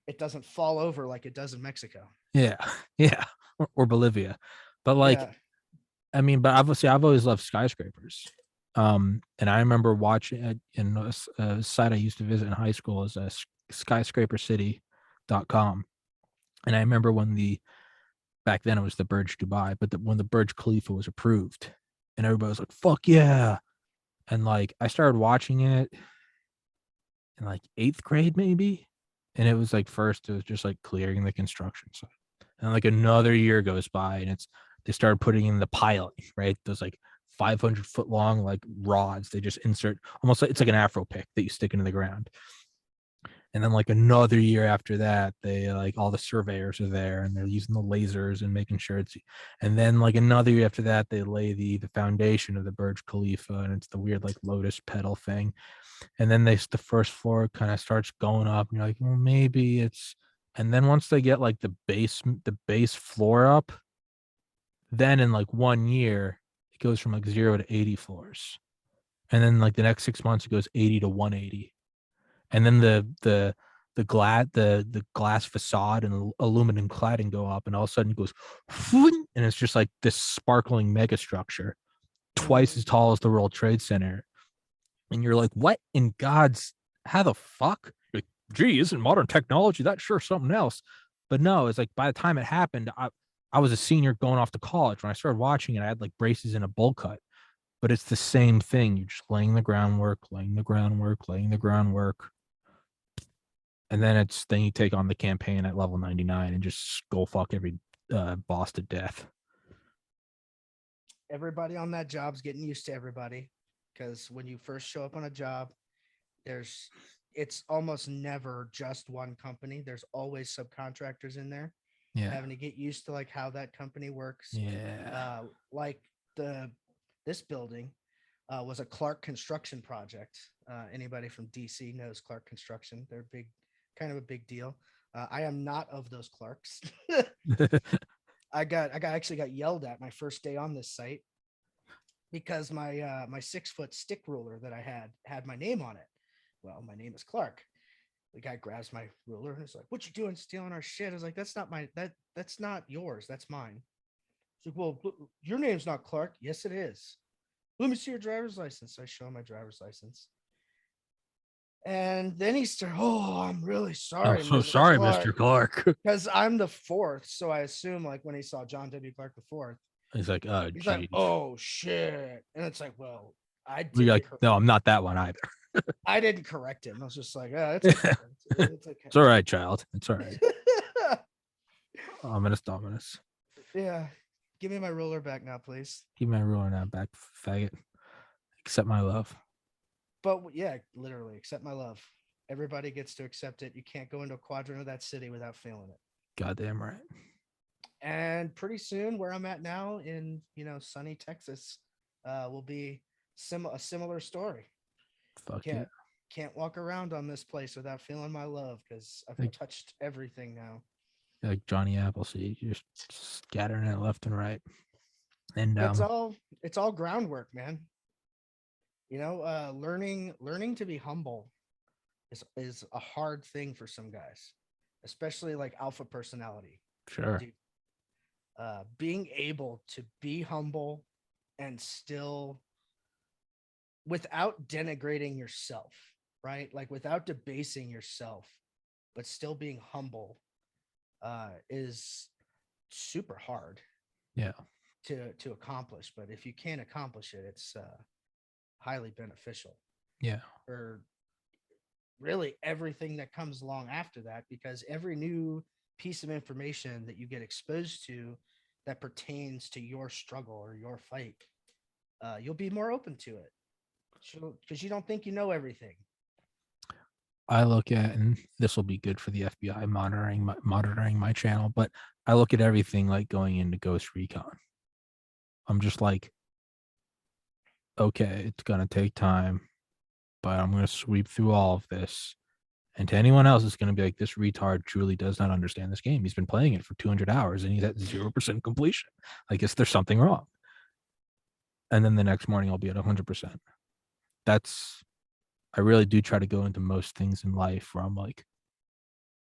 it doesn't fall over like it does in Mexico. Yeah. Yeah. Or Bolivia. But like, Yeah. I mean, but obviously I've always loved skyscrapers. And I remember watching in a site I used to visit in high school is a skyscrapercity.com. And I remember when back then it was the Burj Dubai, but when the Burj Khalifa was approved and everybody was like, fuck yeah. And like, I started watching it in like 8th grade, maybe. And it was like, first, it was just like clearing the construction site. And like another year goes by and they started putting in the piling, right? Those like 500-foot long like rods. They just insert almost like it's like an Afro pick that you stick into the ground. And then like another year after that, they like all the surveyors are there and they're using the lasers and making sure it's. And then like another year after that, they lay the foundation of the Burj Khalifa and it's the weird like lotus petal thing. And then the first floor kind of starts going up. And you're like, well, maybe it's. And then once they get like the base floor up, then in like 1 year, it goes from like 0 to 80 floors. And then like the next 6 months, it goes 80 to 180. And then the glass facade and aluminum cladding go up, and all of a sudden it goes, and it's just like this sparkling mega structure, twice as tall as the World Trade Center. And you're like, what in God's, how the fuck? You're like, gee, isn't modern technology that's sure something else? But no, it's like by the time it happened, I was a senior going off to college. When I started watching it, I had like braces and a bowl cut. But it's the same thing. You're just laying the groundwork. And then you take on the campaign at level 99 and just skull fuck every boss to death. Everybody on that job's getting used to everybody, because when you first show up on a job, it's almost never just one company. There's always subcontractors in there. Yeah. Having to get used to like how that company works. Yeah. Like this building was a Clark construction project. Anybody from DC knows Clark Construction. They're kind of a big deal. I am not of those Clarks. I actually got yelled at my first day on this site because my 6-foot stick ruler that I had my name on it. Well, my name is Clark. The guy grabs my ruler and is like, "What you doing stealing our shit?" I was like, "That's not yours. That's mine." He's like, "Well, your name's not Clark." "Yes, it is." "Let me see your driver's license." So I show him my driver's license. And then he started, "Oh, I'm really sorry. I'm so sorry, Mr. Clark." Because I'm the fourth. So I assume like when he saw John W. Clark the fourth, He's like, oh, he's geez. like, "Oh shit." And it's like, well, no, I'm not that one either. I didn't correct him. I was just like, "Oh, it's okay. It's okay. It's all right, child. It's all right. Ominous. Yeah. Give me my ruler back now, please. Keep my ruler now back, faggot. Accept my love. But yeah, literally, accept my love. Everybody gets to accept it. You can't go into a quadrant of that city without feeling it. Goddamn right. And pretty soon, where I'm at now in sunny Texas, will be a similar story. Fuck yeah. Can't walk around on this place without feeling my love, because I've touched everything now. Like Johnny Appleseed, you're just scattering it left and right. And it's all groundwork, man. Learning to be humble is a hard thing for some guys, especially like alpha personality. Sure. Dude, being able to be humble and still, without denigrating yourself, right? Like without debasing yourself, but still being humble, is super hard. Yeah. To accomplish. But if you can't accomplish it, it's highly beneficial. Yeah. For really everything that comes along after that, because every new piece of information that you get exposed to that pertains to your struggle or your fight, you'll be more open to it, because you don't think you know everything. I look at, and this will be good for the FBI monitoring my channel, but I look at everything like going into Ghost Recon. I'm just like, okay, it's gonna take time, but I'm gonna sweep through all of this. And to anyone else, it's gonna be like, this retard truly does not understand this game. He's been playing it for 200 hours and he's at 0% completion. I guess there's something wrong. And then the next morning I'll be at 100%. I really do try to go into most things in life where I'm like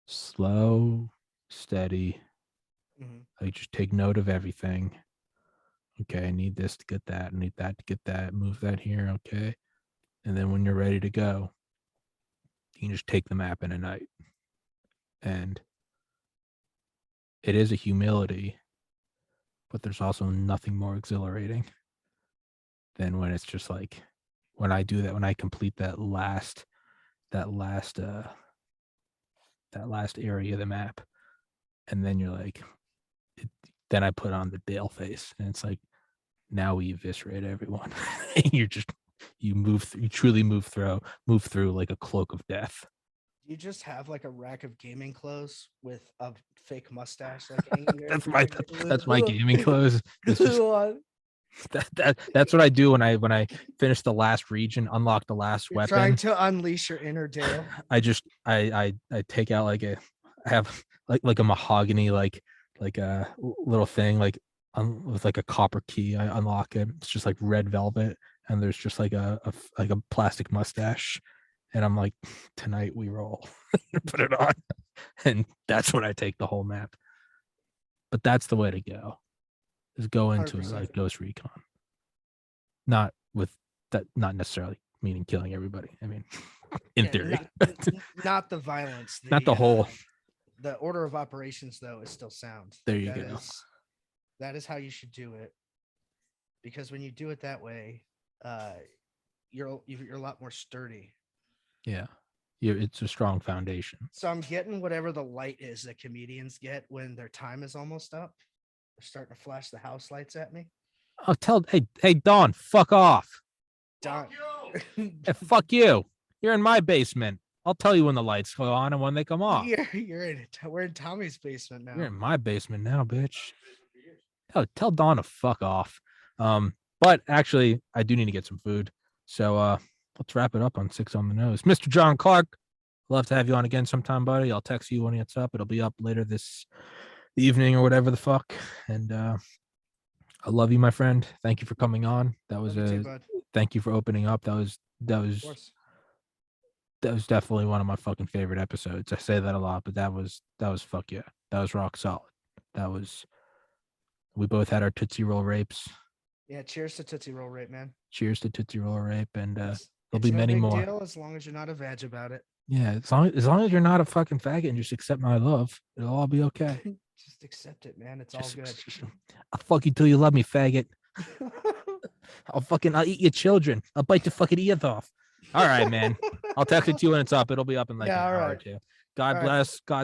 slow, steady. I just take note of everything. Okay, I need this to get that. I need that to get that. Move that here. Okay. And then when you're ready to go, you can just take the map in a night. And it is a humility, but there's also nothing more exhilarating than when it's just like, when I do that, when I complete that last area of the map, and then you're like, then I put on the Dale face, and it's like, now we eviscerate everyone. you truly move through like a cloak of death. You just have like a rack of gaming clothes with a fake mustache, like hanging there. That's my gaming clothes. It's just, that's what I do when I finish the last region, unlock the last You're weapon. trying to unleash your inner Dale. I take out I have like a mahogany like a little thing with like a copper key. I unlock it. It's just like red velvet, and there's just like a plastic mustache, and I'm like, tonight we roll. Put it on, and that's when I take the whole map. But that's the way to go. Is go into 100%. like Ghost Recon. Not with that, not necessarily meaning killing everybody. I mean, in theory, not the violence, not the whole. The order of operations, though, is still sound. There you go. That is how you should do it, because when you do it that way, you're a lot more sturdy. Yeah, it's a strong foundation. So I'm getting whatever the light is that comedians get when their time is almost up. They're starting to flash the house lights at me. Oh, hey, Dawn, fuck off. Dawn, hey, fuck you. You're in my basement. I'll tell you when the lights go on and when they come off. We're in Tommy's basement now. You're in my basement now, bitch. Tell Dawn to fuck off. But actually, I do need to get some food. So let's wrap it up on 6 on the Nose. Mr. John Clark, love to have you on again sometime, buddy. I'll text you when it's up. It'll be up later this evening or whatever the fuck. And I love you, my friend. Thank you for coming on. That was thank you for opening up. That was definitely one of my fucking favorite episodes. I say that a lot, but that was fuck yeah. That was rock solid. We both had our Tootsie Roll rapes. Yeah, cheers to Tootsie Roll rape, man. Cheers to Tootsie Roll rape, and there'll be many more. Deal as long as you're not a veg about it. Yeah, as long as you're not a fucking faggot and just accept my love, it'll all be okay. Just accept it, man. It's all good. I'll fuck you till you love me, faggot. I'll eat your children. I'll bite your fucking ears off. All right, man. I'll text it to you when it's up. It'll be up in like an hour or two. God bless. God